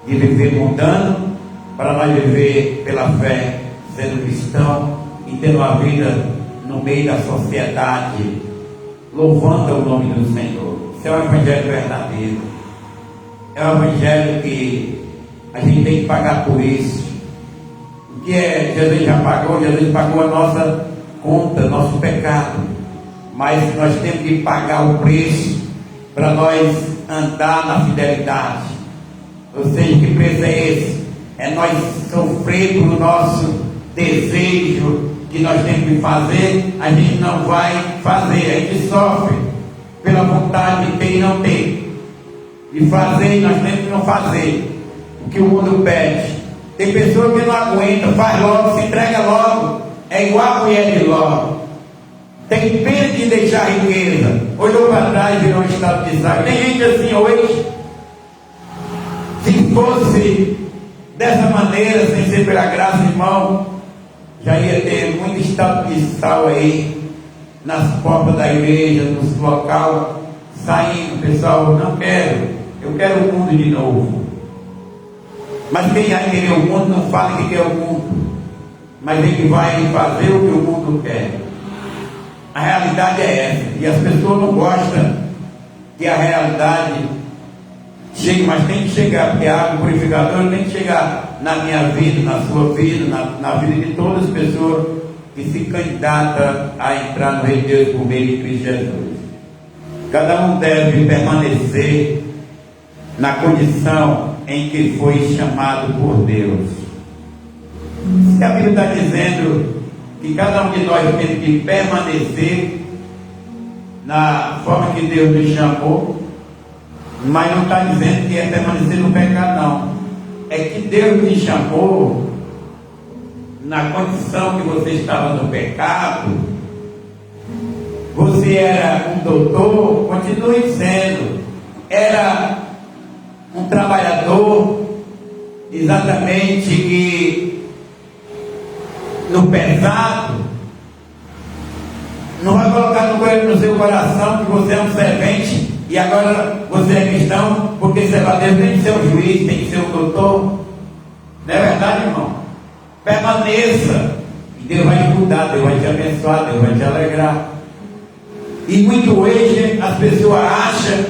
de viver mudando, para nós viver pela fé, sendo cristão e tendo uma vida no meio da sociedade, louvando o nome do Senhor. Isso é o evangelho verdadeiro. É um evangelho que a gente tem que pagar por isso. O que é? Jesus já pagou a nossa conta, nosso pecado. Mas nós temos que pagar o preço para nós andar na fidelidade. Ou seja, que preço é esse? É nós sofrer pelo nosso desejo que nós temos que fazer, a gente não vai fazer, a gente sofre pela vontade de ter e não ter. De fazer, nós temos que não fazer o que o mundo pede. Tem pessoas que não aguentam, faz logo, se entrega logo, é igual a mulher de Ló. Tem pena de deixar a riqueza, olhou para trás e virou um estado de saco. Tem gente assim hoje. Se fosse dessa maneira, sem ser pela graça, irmão, já ia ter muito estado de sal aí nas portas da igreja, nos local, saindo, pessoal, não quero, eu quero o mundo de novo. Mas quem vai querer o mundo não fala que quer o mundo, mas ele vai fazer o que o mundo quer. A realidade é essa, e as pessoas não gostam que a realidade chegue, mas tem que chegar, porque a água purificadora tem que chegar na minha vida, na sua vida, na vida de todas as pessoas que se candidatam a entrar no reino de Deus por meio de Cristo Jesus. Cada um deve permanecer na condição em que foi chamado por Deus. Se a Bíblia está dizendo que cada um de nós tem que permanecer na forma que Deus nos chamou, mas não está dizendo que é permanecer no pecado, não. É que Deus te chamou na condição que você estava no pecado. Você era um doutor, continue sendo. Era um trabalhador, exatamente, que no pesado. Não vai colocar no seu coração que você é um servente E agora você é cristão, porque você vai Deus tem que ser um juiz, tem que ser um doutor. Não é verdade, irmão? Permaneça. E Deus vai te mudar, Deus vai te abençoar, Deus vai te alegrar. E muito hoje as pessoas acham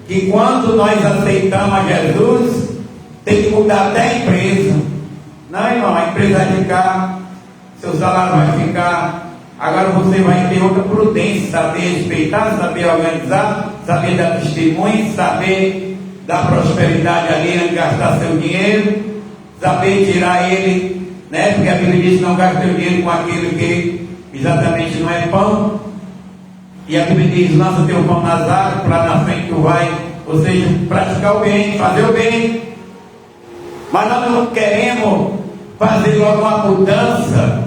que quando nós aceitamos a Jesus, tem que mudar até a empresa. Não, irmão, a empresa vai ficar, seu salário vai ficar. Agora você vai ter outra prudência, saber respeitar, saber organizar, saber dar testemunho, saber dar prosperidade ali, onde gastar seu dinheiro, saber tirar ele, né? Porque a Bíblia diz que não gasta o dinheiro com aquilo que exatamente não é pão. E a Bíblia diz, lança teu pão nas águas, para na frente tu vai, ou seja, praticar o bem, fazer o bem. Mas nós não queremos fazer logo uma mudança.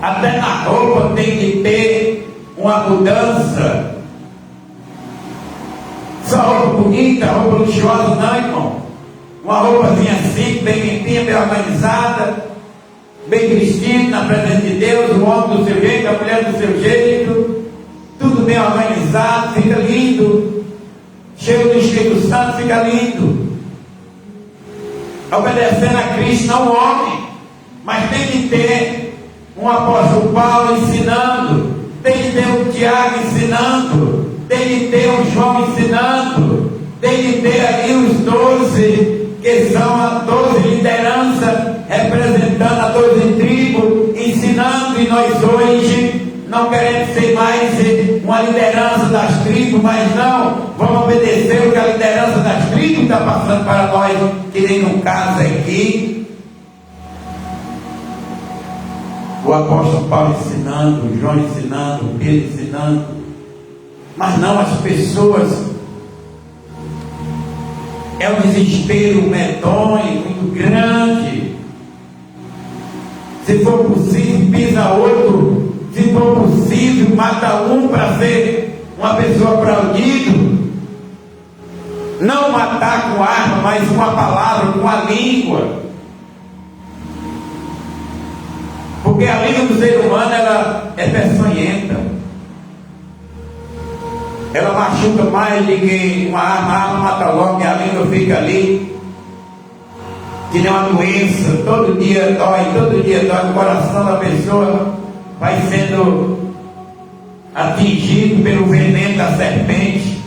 Até na roupa tem que ter uma mudança. Só roupa bonita, roupa luxuosa, não, irmão. Uma roupazinha simples, bem limpinha, bem organizada, bem vestido na presença de Deus, o homem do seu jeito, a mulher do seu jeito, tudo bem organizado, fica lindo, cheio do Espírito Santo, fica lindo, obedecendo a Cristo, não o homem. Mas tem que ter um apóstolo Paulo ensinando, tem que ter um Tiago ensinando, tem que ter um João ensinando, tem que ter ali os 12, que são as 12 lideranças, representando a 12 tribos, ensinando. E nós hoje não queremos ser mais uma liderança das tribos, mas não, vamos obedecer o que a liderança das tribos está passando para nós, que nem no caso aqui, o apóstolo Paulo ensinando, o João ensinando, o Pedro ensinando, mas não as pessoas. É um desespero medonho, muito grande. Se for possível, pisa outro. Se for possível, mata um para ser uma pessoa aplaudida. Não matar com arma, mas com a palavra, com a língua. Porque a língua do ser humano, ela é peçonhenta. Ela machuca mais do que uma arma. A arma mata logo e a língua fica ali, que nem uma doença. Todo dia dói. O coração da pessoa vai sendo atingido pelo veneno da serpente.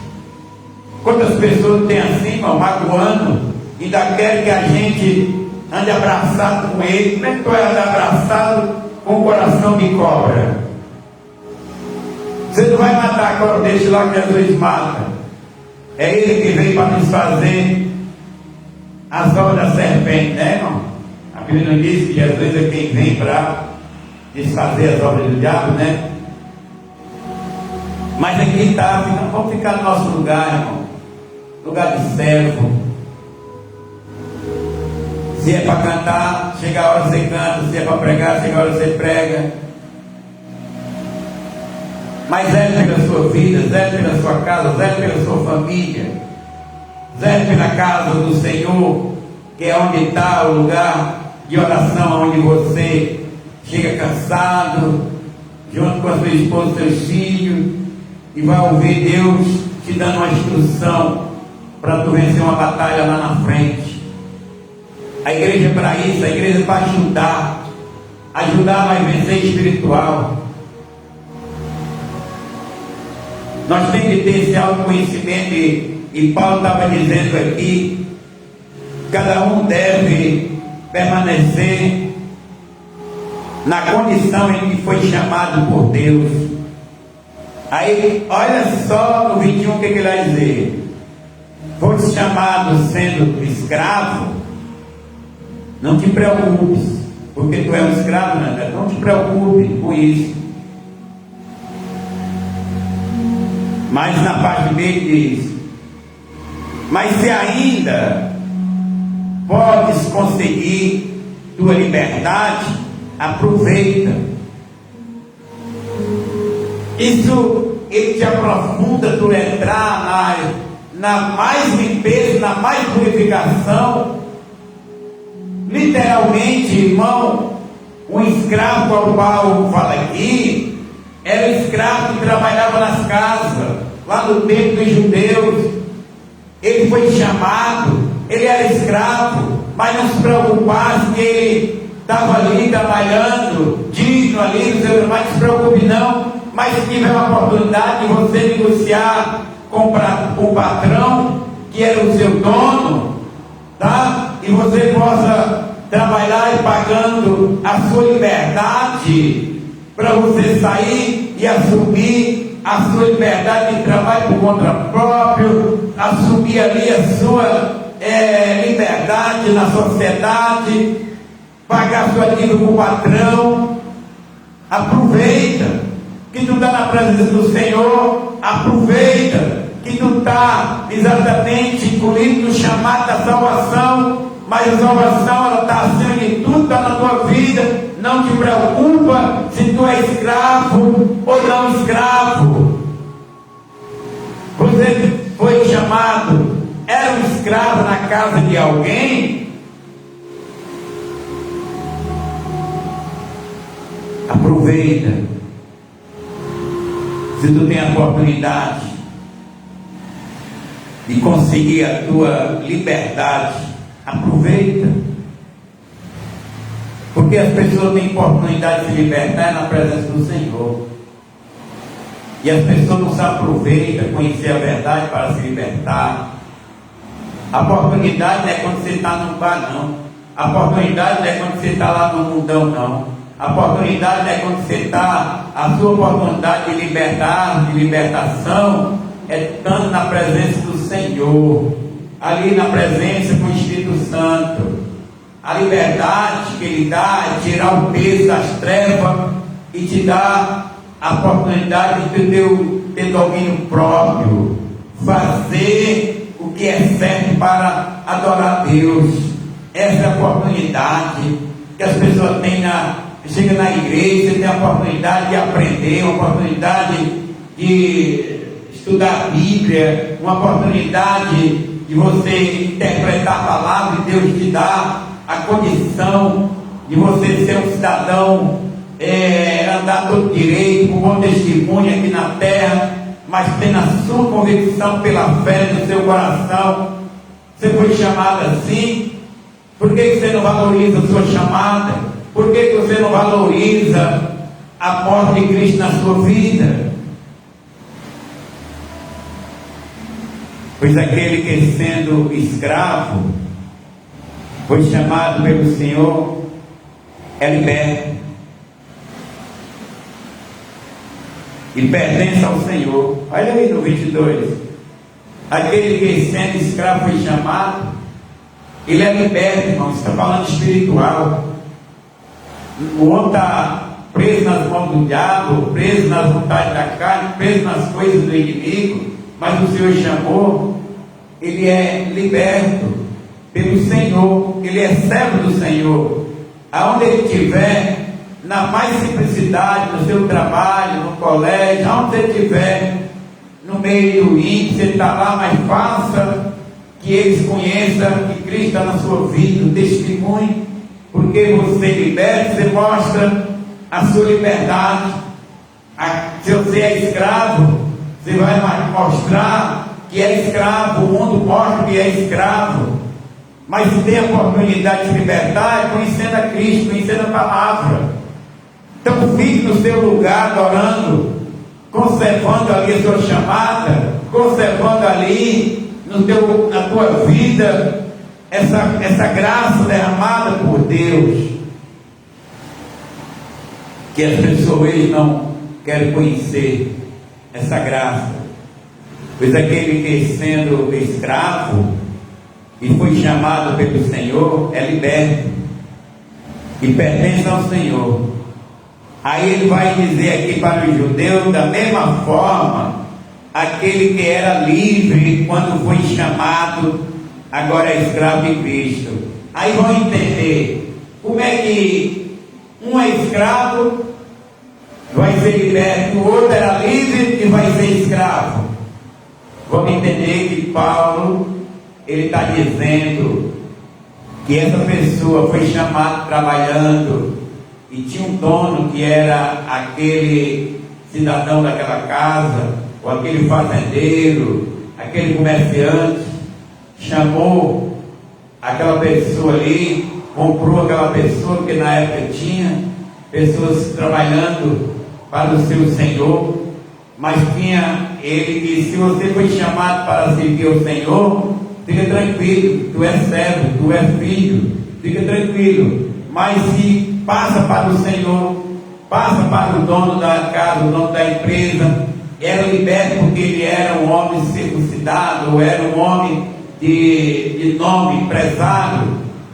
Quantas pessoas tem assim, irmão, magoando, ainda quer que a gente ande abraçado com ele? Como é que tu vai andar abraçado com o coração de cobra? Você não vai matar a cobra, deixa lá que Jesus mata. É ele que veio para nos fazer as obras da serpente, né, irmão? A Bíblia não diz que Jesus é quem vem para desfazer as obras do diabo, né? Mas aqui está, vamos ficar no nosso lugar, irmão. Lugar de servo. Se é para cantar, chega a hora você canta. Se é para pregar, chega a hora você prega. Mas zele pela sua vida, zele pela sua casa, zele pela sua família, zele pela casa do Senhor, que é onde está o lugar de oração, onde você chega cansado, junto com a sua esposa, seus filhos, e vai ouvir Deus te dando uma instrução para tu vencer uma batalha lá na frente. A igreja é para isso, a igreja é para ajudar a vencer espiritual. Nós temos que ter esse autoconhecimento, e Paulo estava dizendo aqui, cada um deve permanecer na condição em que foi chamado por Deus. Aí, olha só no 21 o que ele vai dizer: foi chamado sendo escravo, não te preocupes, porque tu é um escravo, né? Não te preocupe com isso. Mas na parte B diz: mas se ainda podes conseguir tua liberdade, aproveita. Isso ele te aprofunda tu entrar na mais limpeza, na mais purificação. Literalmente, irmão, um escravo ao qual fala aqui era o escravo que trabalhava nas casas. lá no tempo dos judeus. Ele foi chamado, ele era escravo, mas não se preocupasse que ele estava ali trabalhando, digno ali, mas não se preocupe não. Mas se tiver uma oportunidade de você negociar com o patrão, que era o seu dono, tá? E você possa trabalhar e pagando a sua liberdade, para você sair e assumir a sua liberdade de trabalho por conta próprio, assumir ali a sua liberdade na sociedade, pagar a sua dívida com o patrão. Aproveita que tu está na presença do Senhor, aproveita que tu está exatamente incluído no chamado da salvação, mas a salvação ela está acima de tudo, está na tua vida. Não te preocupa se tu é escravo ou não escravo. Você foi chamado, era um escravo na casa de alguém? Aproveita. Se tu tem a oportunidade de conseguir a tua liberdade, aproveita. Porque as pessoas têm oportunidade de se libertar na presença do Senhor. E as pessoas não se aproveitam, conhecer a verdade para se libertar. A oportunidade não é quando você está num bar, não. A oportunidade não é quando você está lá no mundão, não. A oportunidade é quando você está, a sua oportunidade de libertar, de libertação, é estando na presença do Senhor, ali na presença do Espírito Santo. A liberdade que Ele dá é tirar o peso das trevas e te dar a oportunidade de ter domínio próprio, fazer o que é certo para adorar a Deus. Essa é a oportunidade que as pessoas têm chega na igreja, tem a oportunidade de aprender, uma oportunidade de estudar a Bíblia, uma oportunidade de você interpretar a palavra e Deus te dá a condição de você ser um cidadão, andar todo direito, com bom testemunho aqui na terra, mas tendo a sua convicção pela fé no seu coração. Você foi chamado assim. Por que você não valoriza a sua chamada? Por que você não valoriza a morte de Cristo na sua vida? Pois aquele que sendo escravo foi chamado pelo Senhor é liberto e pertence ao Senhor. Olha aí no 22. Aquele que sendo escravo foi chamado, ele é liberto, irmão. Isso está falando espiritual. O homem está preso nas mãos do diabo, preso nas vontades da carne, preso nas coisas do inimigo, mas o Senhor chamou, ele é liberto pelo Senhor, ele é servo do Senhor. Aonde ele estiver, na mais simplicidade, no seu trabalho, no colégio, aonde ele estiver, no meio do índice, ele está lá, mas faça que eles conheçam que Cristo está na sua vida, o testemunho. Porque você liberta, você mostra a sua liberdade. Se você é escravo, você vai mostrar que é escravo. O mundo mostra que é escravo. Mas se tem a oportunidade de se libertar, é conhecendo a Cristo, conhecendo a palavra. Então fique no seu lugar adorando, conservando ali a sua chamada, conservando ali na tua vida essa graça derramada por Deus, que as pessoas não querem conhecer essa graça. Pois aquele que sendo escravo e foi chamado pelo Senhor é liberto e pertence ao Senhor. Aí ele vai dizer aqui para os judeus, da mesma forma, aquele que era livre quando foi chamado, agora é escravo de Cristo. Aí vão entender como é que um é escravo, vai ser liberto, o outro era livre e vai ser escravo. Vamos entender que Paulo, ele está dizendo que essa pessoa foi chamada trabalhando e tinha um dono que era aquele cidadão daquela casa, ou aquele fazendeiro, aquele comerciante, chamou aquela pessoa ali, comprou aquela pessoa, porque na época tinha pessoas trabalhando para o seu Senhor, mas tinha ele que, se você foi chamado para servir ao Senhor, fica tranquilo, tu és servo, tu és filho, fica tranquilo. Mas se passa para o Senhor, passa para o dono da casa, o dono da empresa, era liberto porque ele era um homem circuncidado, ou era um homem de nome prezado,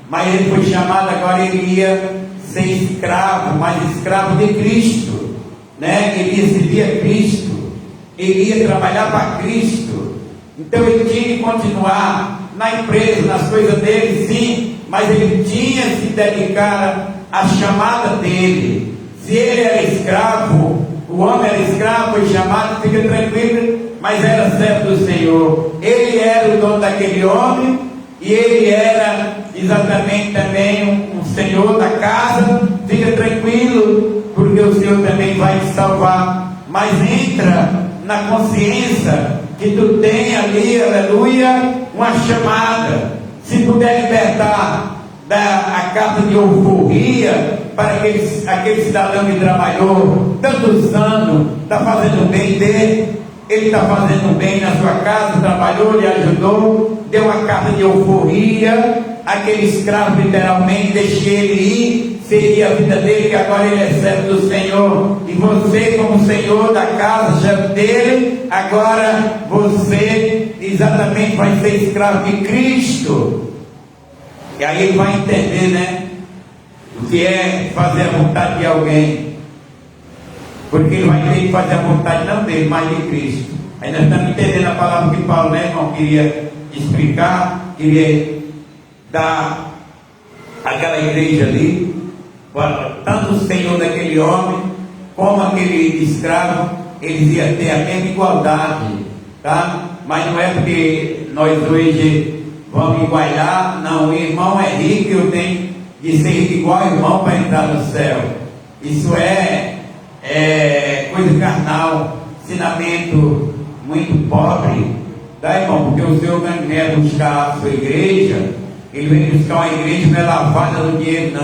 mas ele foi chamado, agora ele ia ser escravo, mas escravo de Cristo, né? Ele ia servir a Cristo, ele ia trabalhar para Cristo. Então ele tinha que continuar na empresa, nas coisas dele, sim, mas ele tinha que se dedicar à chamada dele. Se ele era escravo, o homem era escravo, foi chamado, fica tranquilo, mas era servo do Senhor. Ele era o dono daquele homem, e ele era exatamente também um senhor da casa. Fica tranquilo, porque o Senhor também vai te salvar. Mas entra na consciência que tu tem ali, aleluia, uma chamada. Se puder libertar da carta de euforia para aquele cidadão que trabalhou tantos anos, está fazendo bem dele, ele está fazendo bem na sua casa, trabalhou, lhe ajudou, deu uma carta de euforia, aquele escravo literalmente, deixei ele ir, seria a vida dele, que agora ele é servo do Senhor, e você como Senhor da casa, chefe dele, agora você exatamente vai ser escravo de Cristo. E aí ele vai entender, né, o que é fazer a vontade de alguém, porque ele vai ter que fazer a vontade não dele, mas de Cristo. Aí nós estamos entendendo a palavra que Paulo, né, irmão, queria explicar, queria dar aquela igreja ali, tanto o Senhor daquele homem, como aquele escravo, eles iam ter a mesma igualdade, tá? Mas não é porque nós hoje vamos igualar, não, o irmão é rico, eu tenho de ser rico igual ao irmão para entrar no céu. Isso é coisa carnal, ensinamento muito pobre, tá, irmão? Porque o Senhor quer buscar a sua igreja, ele vem buscar uma igreja, não é lavada no dinheiro,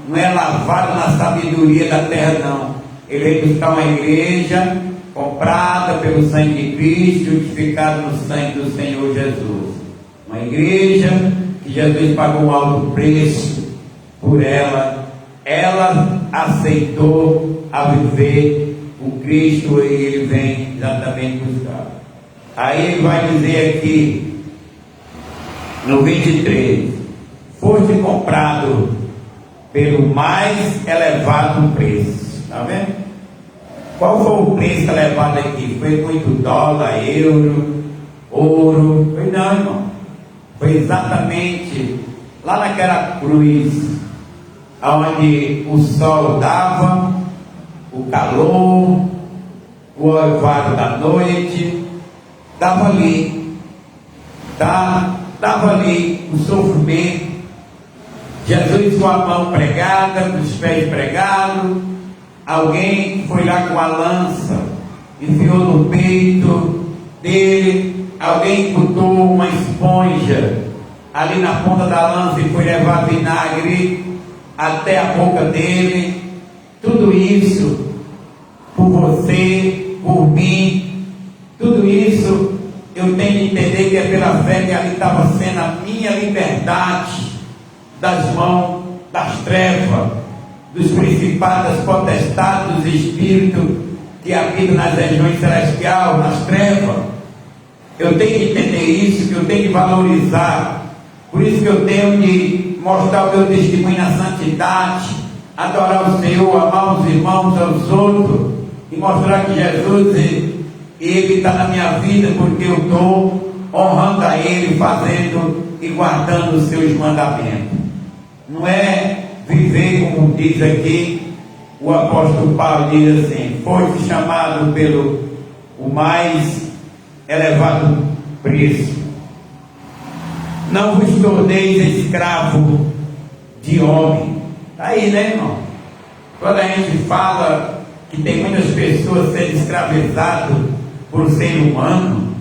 não é lavada na sabedoria da terra, não. Ele vem buscar uma igreja comprada pelo sangue de Cristo, justificada no sangue do Senhor Jesus. Uma igreja que Jesus pagou um alto preço por ela. Ela aceitou a viver o Cristo e ele vem exatamente buscar. Aí ele vai dizer aqui no 23: foste comprado pelo mais elevado preço. Está vendo? Qual foi o preço elevado aqui? Foi muito dólar, euro, ouro? Foi não, irmão. Foi exatamente lá naquela cruz, onde o sol dava, o calor, o orvalho da noite, dava ali, tá? Dava ali o sofrimento. Jesus com a mão pregada, com os pés pregados, alguém foi lá com a lança, enfiou no peito dele, alguém botou uma esponja ali na ponta da lança e foi levar vinagre até a boca dele. Tudo isso por você, por mim, tudo isso eu tenho que entender que é pela fé que ali estava sendo a minha liberdade das mãos das trevas, dos principados, das potestades, dos espíritos que habitam nas regiões celestiais, nas trevas. Eu tenho que entender isso, que eu tenho que valorizar. Por isso que eu tenho que mostrar o meu testemunho na santidade, adorar o Senhor, amar os irmãos aos outros, e mostrar que Jesus, Ele está na minha vida, porque eu estou honrando a Ele, fazendo e guardando os seus mandamentos. Não é viver como diz aqui o apóstolo Paulo, diz assim: foi chamado pelo o mais elevado preço. Não vos torneis escravo de homem. Está aí, né, irmão? Quando a gente fala que tem muitas pessoas sendo escravizadas por ser humano,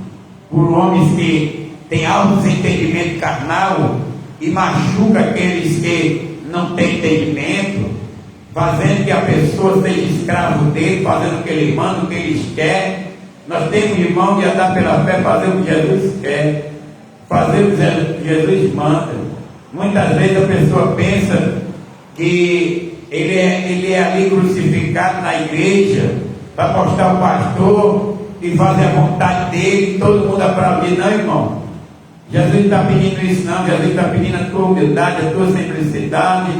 por homens que têm alto entendimento carnal e machuca aqueles que não têm entendimento, fazendo que a pessoa seja escravo dele, fazendo o que ele manda, o que eles querem. Nós temos, irmão, de andar pela fé, fazer o que Jesus quer, fazer o que Jesus manda. Muitas vezes a pessoa pensa que ele é ali crucificado na igreja para mostrar o pastor e fazer a vontade dele, todo mundo aplaudir. Não, irmão, Jesus está pedindo isso não. Jesus está pedindo a tua humildade, a tua simplicidade,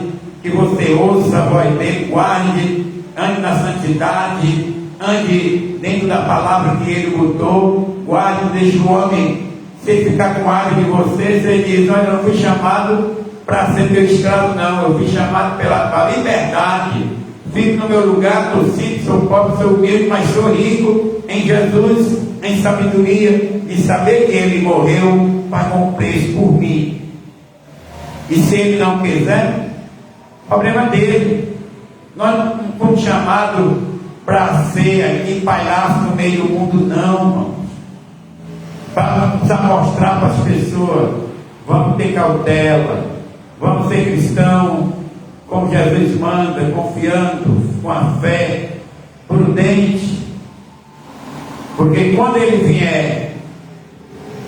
que você ouça a voz dele, guarde, ande na santidade, ande dentro da palavra que ele botou, guarde, não deixe o homem, se ficar com raiva de você, você diz: olha, eu não fui chamado para ser teu escravo não, eu fui chamado pela liberdade. Fico no meu lugar, estou simples, sou pobre, sou humilde, mas sou rico em Jesus, em sabedoria, e saber que ele morreu, pagou um preço por mim. E se ele não quiser, problema dele. Nós não fomos chamados para ser aqui palhaço no meio do mundo, não, irmãos. Para mostrar para as pessoas: vamos ter cautela, vamos ser cristãos, como Jesus manda, confiando, com a fé, prudente, porque quando ele vier,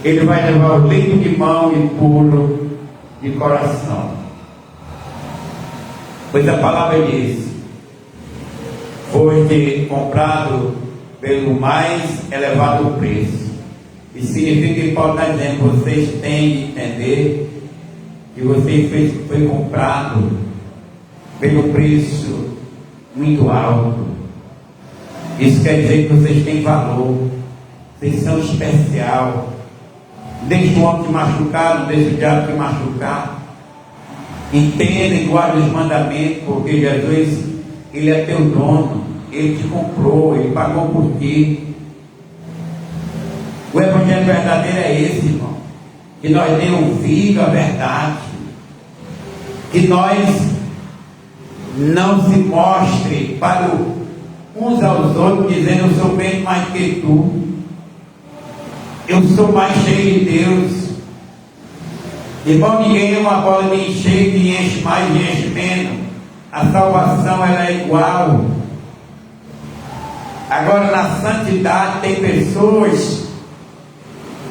ele vai levar o leito de mão e puro de coração. Pois a palavra diz: foi comprado pelo mais elevado preço. Isso significa que Paulo está dizendo: vocês têm de entender que vocês foi comprado pelo preço muito alto. Isso quer dizer que vocês têm valor, vocês são especial. Deixe o homem te machucar, não deixe o diabo te machucar. Entenda e guarde os mandamentos, porque Jesus, ele é teu dono, ele te comprou, ele pagou por ti. O evangelho verdadeiro é esse, irmão, que nós dê ouvido à verdade, que nós não se mostre para uns aos outros dizendo: eu sou bem mais que tu, eu sou mais cheio de Deus. Irmão, ninguém é uma bola de encher, que enche mais e enche menos. A salvação, ela é igual. Agora, na santidade, tem pessoas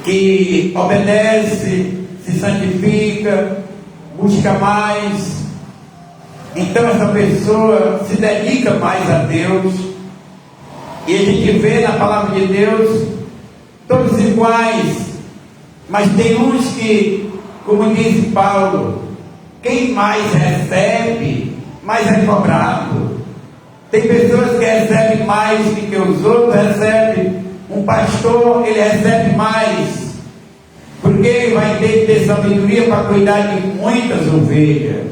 que obedecem, se santifica, busca mais. Então essa pessoa se dedica mais a Deus. E a gente vê na palavra de Deus todos iguais, mas tem uns que, como diz Paulo, quem mais recebe, mais é cobrado. Tem pessoas que recebem mais do que os outros recebem. Um pastor, ele recebe mais, porque ele vai ter que ter sabedoria para cuidar de muitas ovelhas.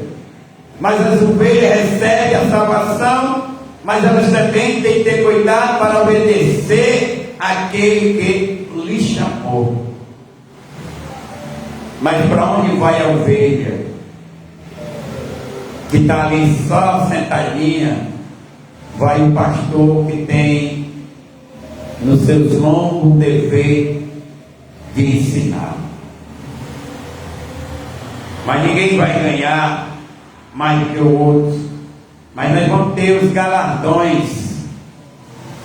Mas as ovelhas recebem a salvação, mas elas também têm que ter cuidado para obedecer àquele que lhe chamou. Mas para onde vai a ovelha que está ali só sentadinha? Vai o pastor que tem nos seus longos dever de ensinar. Mas ninguém vai ganhar mais do que o outro. Mas nós vamos ter os galardões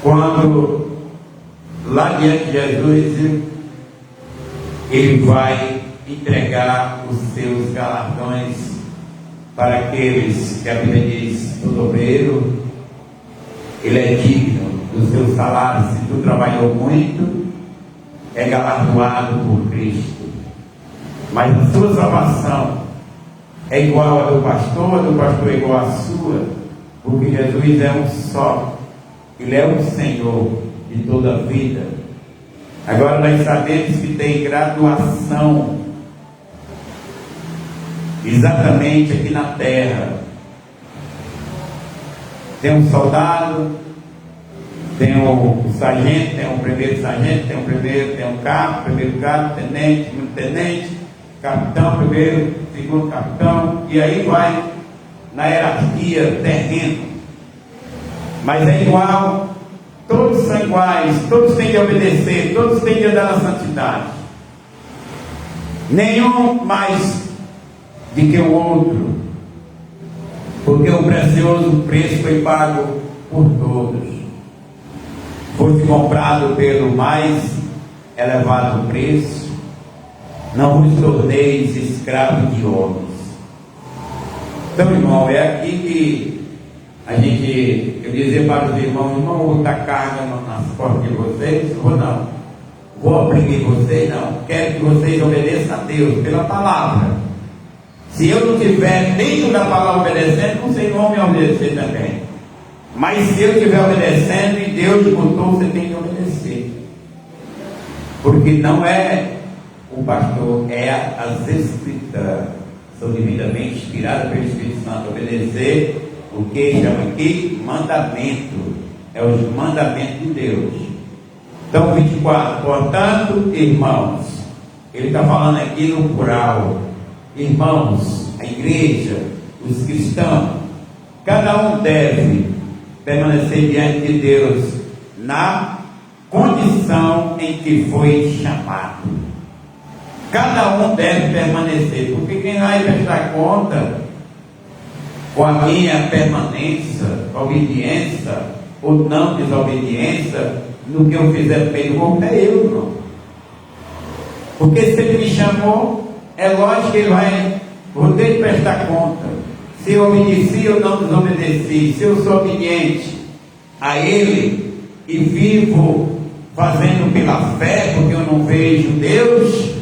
quando lá diante de Jesus ele vai entregar os seus galardões para aqueles que a Bíblia diz: todo obreiro, ele é digno do seu salário. Se tu trabalhou muito, é galardoado por Cristo. Mas a sua salvação é igual a do pastor é igual a sua, porque Jesus é um só, ele é o Senhor de toda a vida. Agora nós sabemos que tem graduação exatamente aqui na terra. Tem um soldado, tem o sargento, tem o primeiro sargento, tem um cabo, primeiro cabo, tenente, segundo tenente, capitão, primeiro, segundo capitão, e aí vai na hierarquia terreno. Mas é igual todos são iguais, todos têm que obedecer, todos têm que andar na santidade. Nenhum mais do que o outro, porque o precioso preço foi pago por todos. Foste comprado pelo mais elevado preço, não vos torneis escravos de homens. Então, irmão, é aqui que eu dizia para os irmãos: irmão, vou botar carga nas costas de vocês? Vou oprimir vocês? Não. Quero que vocês obedeçam a Deus pela palavra. Se eu não estiver dentro da palavra obedecendo, vocês vão me obedecer também. Mas se eu estiver obedecendo e Deus botou, você tem que obedecer. Porque não é o pastor, é as Escrituras. São devidamente inspiradas pelo Espírito Santo. Obedecer o que chama aqui mandamento. É os mandamentos de Deus. Então, 24. Portanto, irmãos, ele está falando aqui no plural. Irmãos, a igreja, os cristãos, cada um deve permanecer diante de Deus na condição em que foi chamado. Cada um deve permanecer, porque quem vai prestar conta com a minha permanência, obediência ou não desobediência no que eu fizer no meio do corpo é eu, irmão. Porque se ele me chamou, é lógico que ele vai poder prestar conta. Se eu obedeci ou não desobedeci, se eu sou obediente a ele e vivo fazendo pela fé, porque eu não vejo Deus,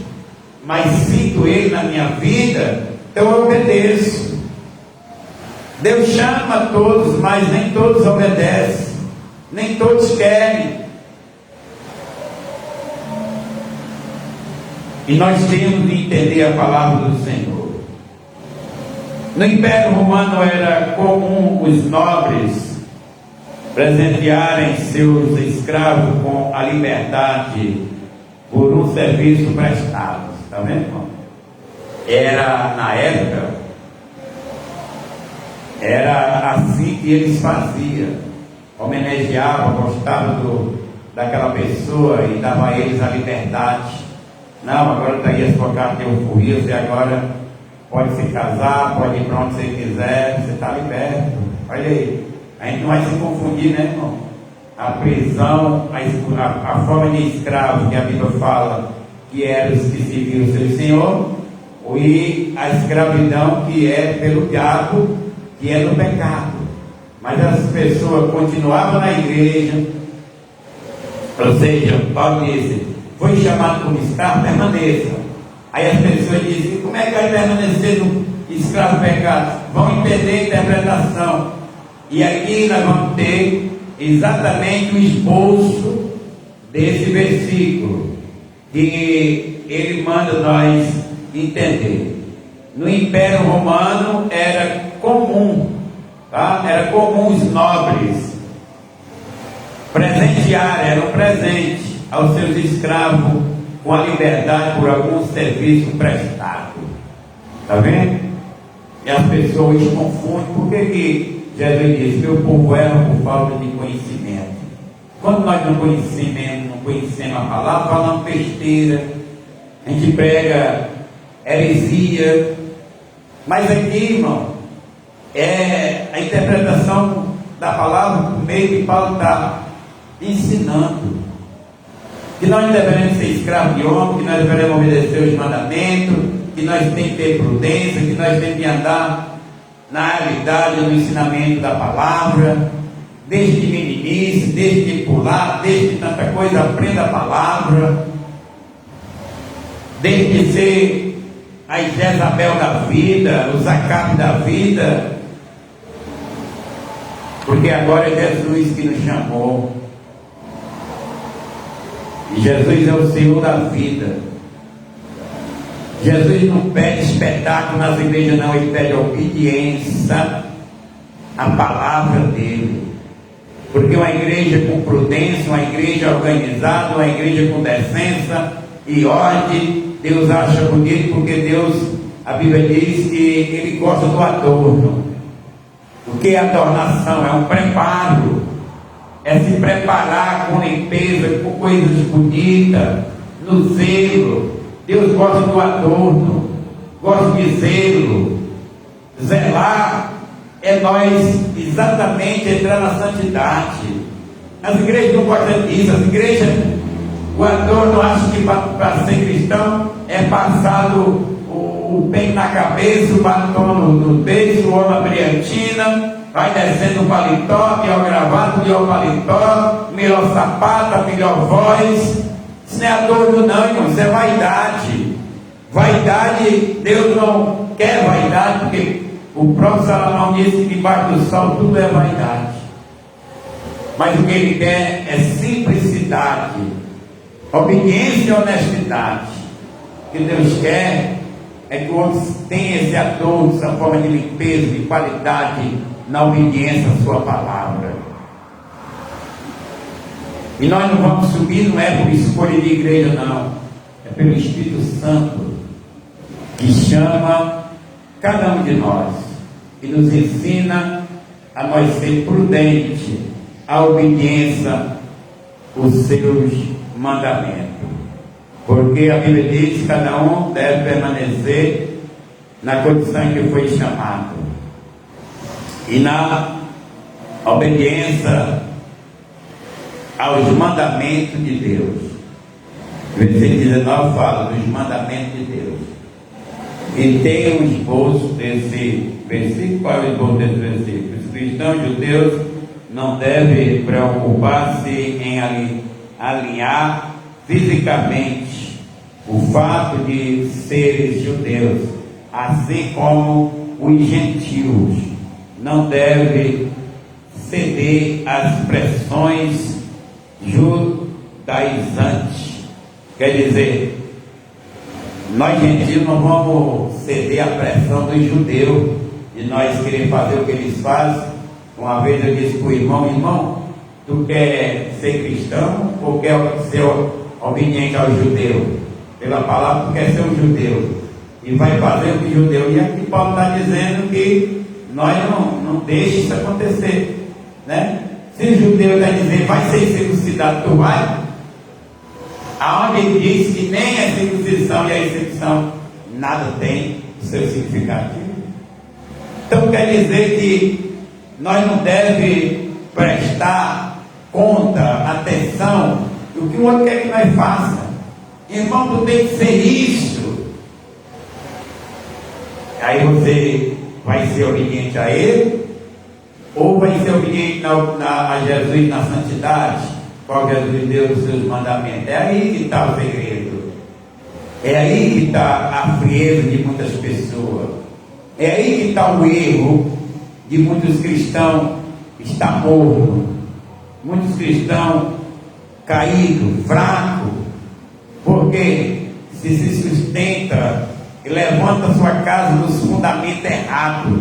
mas sinto ele na minha vida, então eu obedeço. Deus chama todos, mas nem todos obedecem, nem todos querem. E nós temos de entender a palavra do Senhor. No Império Romano era comum os nobres presentearem seus escravos com a liberdade por um serviço prestado. Está vendo, irmão? Era, na época, era assim que eles faziam. Homenageavam, gostavam daquela pessoa e davam a eles a liberdade. Não, agora está aí a sua carta de euforia, você agora pode se casar, pode ir para onde você quiser, você está liberto. Olha aí, a gente não vai se confundir, né, irmão? A prisão, a forma de escravo que a Bíblia fala, que eram os que serviam o seu Senhor, e a escravidão que é pelo diabo, que é no pecado. Mas as pessoas continuavam na igreja, ou seja, Paulo disse: foi chamado como escravo, permaneça. Aí as pessoas dizem: como é que vai permanecer no escravo pecado? Vão entender a interpretação. E aqui nós vamos ter exatamente o esboço desse versículo, que ele manda nós entender. No Império Romano era comum, tá? Era comum os nobres presentear, era um presente aos seus escravos com a liberdade por algum serviço prestado. Está vendo? E as pessoas confundem. Por que Jesus disse: meu povo erra por falta de conhecimento? Quando nós não conhecemos a palavra, falamos besteira, a gente prega heresia. Mas aqui, irmão, é a interpretação da palavra por meio que Paulo está ensinando. Que nós não devemos ser escravos de homem, que nós devemos obedecer os mandamentos, que nós temos que ter prudência, que nós temos que andar na realidade do ensinamento da palavra, desde meninice, desde pular, desde tanta coisa, aprenda a palavra, desde ser a Jezabel da vida, o Zacabe da vida, porque agora é Jesus que nos chamou. E Jesus é o Senhor da vida. Jesus não pede espetáculo nas igrejas, não. Ele pede obediência à palavra dele. Porque uma igreja com prudência, uma igreja organizada, uma igreja com decência e ordem, Deus acha bonito, porque Deus, a Bíblia diz que ele gosta do adorno. O que é adornação? É um preparo. é se preparar com limpeza, com coisas bonitas, no zelo. Deus gosta do adorno, gosta de zelo. Zelar é nós exatamente entrar na santidade. As igrejas não gostam disso. As igrejas, o adorno acha que para ser cristão é passado o pente na cabeça, o batom no beijo, o olho na brilhantina, vai descendo o paletó, pior gravata, pior paletó, melhor sapato, melhor voz. Isso não é adorno não, irmão, isso é vaidade. Vaidade, Deus não quer vaidade, porque o próprio Salomão disse que debaixo do sol tudo é vaidade. Mas o que ele quer é simplicidade, obediência e honestidade. O que Deus quer é que o homem tenha esse adorno, essa forma de limpeza, de qualidade na obediência à sua palavra. E nós não vamos subir, não é por escolha de igreja não, é pelo Espírito Santo que chama cada um de nós e nos ensina a nós ser prudentes à obediência aos seus mandamentos. Porque a Bíblia diz que cada um deve permanecer na condição em que foi chamado. E na obediência aos mandamentos de Deus. O versículo 19 fala dos mandamentos de Deus. E tem um esboço desse versículo. Qual é o esboço desse versículo? Os cristãos judeus não devem preocupar-se em alinhar fisicamente o fato de serem judeus, assim como os gentios não devem ceder às pressões judaizantes. Quer dizer, nós gentios não vamos ceder à pressão dos judeus de nós querer fazer o que eles fazem. Uma vez eu disse para o irmão, tu quer ser cristão ou quer ser obediente ao judeu? Pela palavra, tu quer ser um judeu e vai fazer o que o judeu. E aqui Paulo está dizendo que nós não deixamos isso acontecer, né? Se o judeu está dizendo vai ser circuncidado, tu vai? Aonde ele diz que nem a circuncisão e a excepção nada tem o seu significado. Então quer dizer que nós não devemos prestar conta, atenção do que o outro quer que nós façamos. Irmão, tu tem que ser isso. Aí você vai ser obediente a ele, ou vai ser obediente a Jesus na santidade, qual Jesus deu os seus mandamentos. É aí que está o segredo. É aí que está a frieza de muitas pessoas. É aí que está o erro de muitos cristãos. Está morto. Muitos cristãos caídos, fracos, porque se sustenta e levanta a sua casa nos fundamentos errados,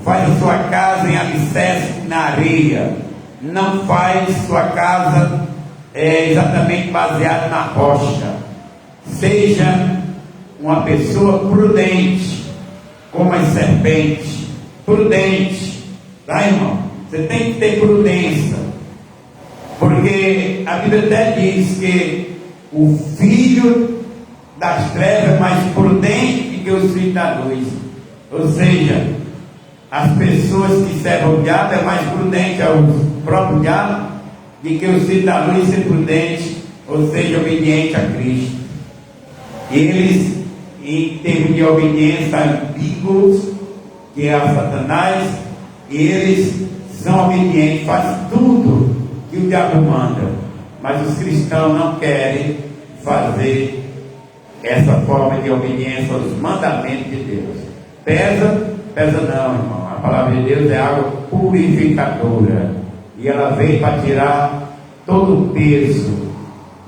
faz a sua casa em alicerce na areia, não faz sua casa exatamente baseada na rocha. Seja uma pessoa prudente, como as serpentes, prudente, tá, irmão? Você tem que ter prudência, porque a Bíblia até diz que o filho das trevas é mais prudente que os filhos da luz. Ou seja, as pessoas que servem o diabo é mais prudente ao próprio diabo do que os filhos da luz ser prudente, ou seja, obediente a Cristo. Eles, em termos de obediência ambíguos, que é a Satanás, eles são obedientes, fazem tudo que o diabo manda, mas os cristãos não querem fazer essa forma de obediência aos mandamentos de Deus. Pesa não, irmão. A palavra de Deus é água purificadora e ela veio para tirar todo o peso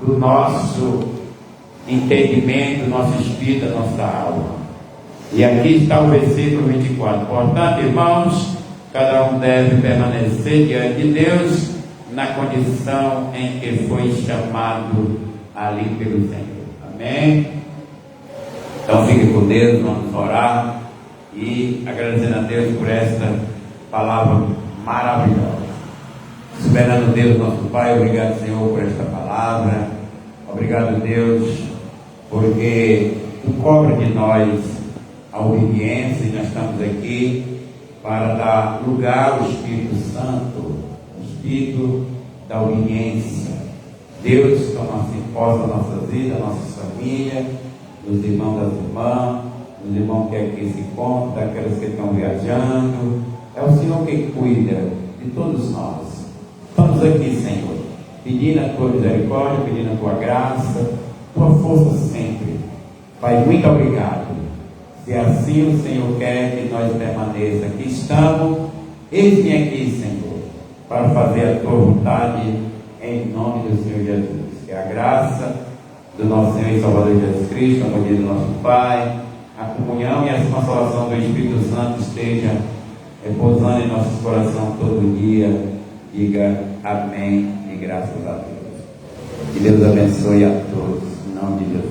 do nosso entendimento, do nosso espírito, da nossa alma. E aqui está o versículo 24. Portanto, irmãos, cada um deve permanecer diante de Deus na condição em que foi chamado ali pelo Senhor. Amém? Então fique com Deus, vamos orar e agradecendo a Deus por esta palavra maravilhosa. Soberano Deus, nosso Pai, obrigado, Senhor, por esta palavra. Obrigado, Deus, porque Tu cobra de nós a obediência e nós estamos aqui para dar lugar ao Espírito Santo, o Espírito da obediência. Deus, toma assim posse da nossa vida, da nossa família, dos irmãos das irmãs, dos irmãos que aqui se encontram, daqueles que estão viajando. É o Senhor que cuida de todos nós. Estamos aqui, Senhor, pedindo a Tua misericórdia, pedindo a Tua graça, Tua força sempre. Pai, muito obrigado. Se assim o Senhor quer que nós permaneça aqui, estamos, eis-me aqui, Senhor, para fazer a Tua vontade, em nome do Senhor Jesus. Que a graça do nosso Senhor e Salvador Jesus Cristo, a comunhão do nosso Pai, a comunhão e a consolação do Espírito Santo esteja repousando em nossos corações todo dia. Diga amém e graças a Deus. Que Deus abençoe a todos, em nome de Jesus.